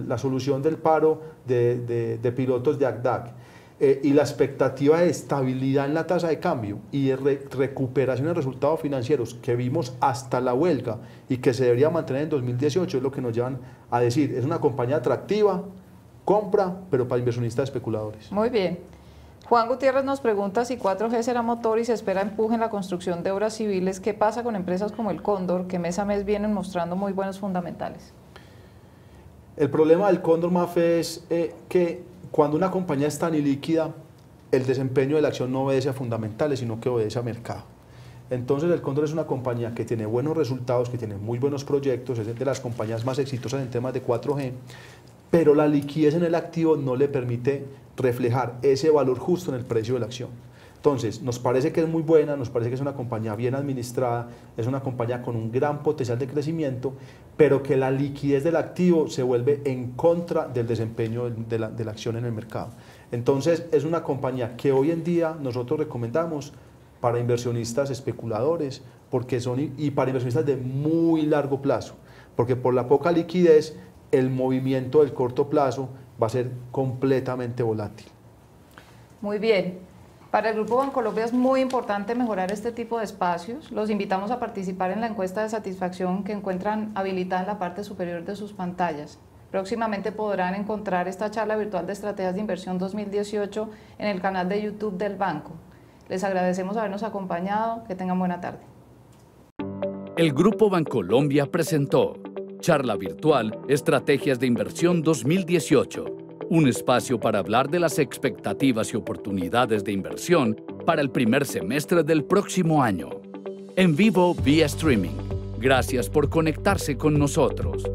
Speaker 4: la solución del paro de pilotos de ACDAC y la expectativa de estabilidad en la tasa de cambio y de recuperación de resultados financieros que vimos hasta la huelga y que se debería mantener en 2018 es lo que nos llevan a decir, es una compañía atractiva, compra, pero para inversionistas especuladores.
Speaker 2: Muy bien. Juan Gutiérrez nos pregunta si 4G será motor y se espera empuje en la construcción de obras civiles. ¿Qué pasa con empresas como el Cóndor, que mes a mes vienen mostrando muy buenos fundamentales?
Speaker 4: El problema del Cóndor, Mafe, es que cuando una compañía es tan ilíquida, el desempeño de la acción no obedece a fundamentales, sino que obedece a mercado. Entonces el Cóndor es una compañía que tiene buenos resultados, que tiene muy buenos proyectos, es de las compañías más exitosas en temas de 4G, pero la liquidez en el activo no le permite reflejar ese valor justo en el precio de la acción. Entonces, nos parece que es muy buena, nos parece que es una compañía bien administrada, es una compañía con un gran potencial de crecimiento, pero que la liquidez del activo se vuelve en contra del desempeño de la acción en el mercado. Entonces, es una compañía que hoy en día nosotros recomendamos para inversionistas especuladores y para inversionistas de muy largo plazo, porque por la poca liquidez, el movimiento del corto plazo va a ser completamente volátil.
Speaker 2: Muy bien. Para el Grupo Bancolombia es muy importante mejorar este tipo de espacios. Los invitamos a participar en la encuesta de satisfacción que encuentran habilitada en la parte superior de sus pantallas. Próximamente podrán encontrar esta charla virtual de Estrategias de Inversión 2018 en el canal de YouTube del banco. Les agradecemos habernos acompañado. Que tengan buena tarde.
Speaker 1: El Grupo Bancolombia presentó Charla Virtual Estrategias de Inversión 2018. Un espacio para hablar de las expectativas y oportunidades de inversión para el primer semestre del próximo año. En vivo vía streaming. Gracias por conectarse con nosotros.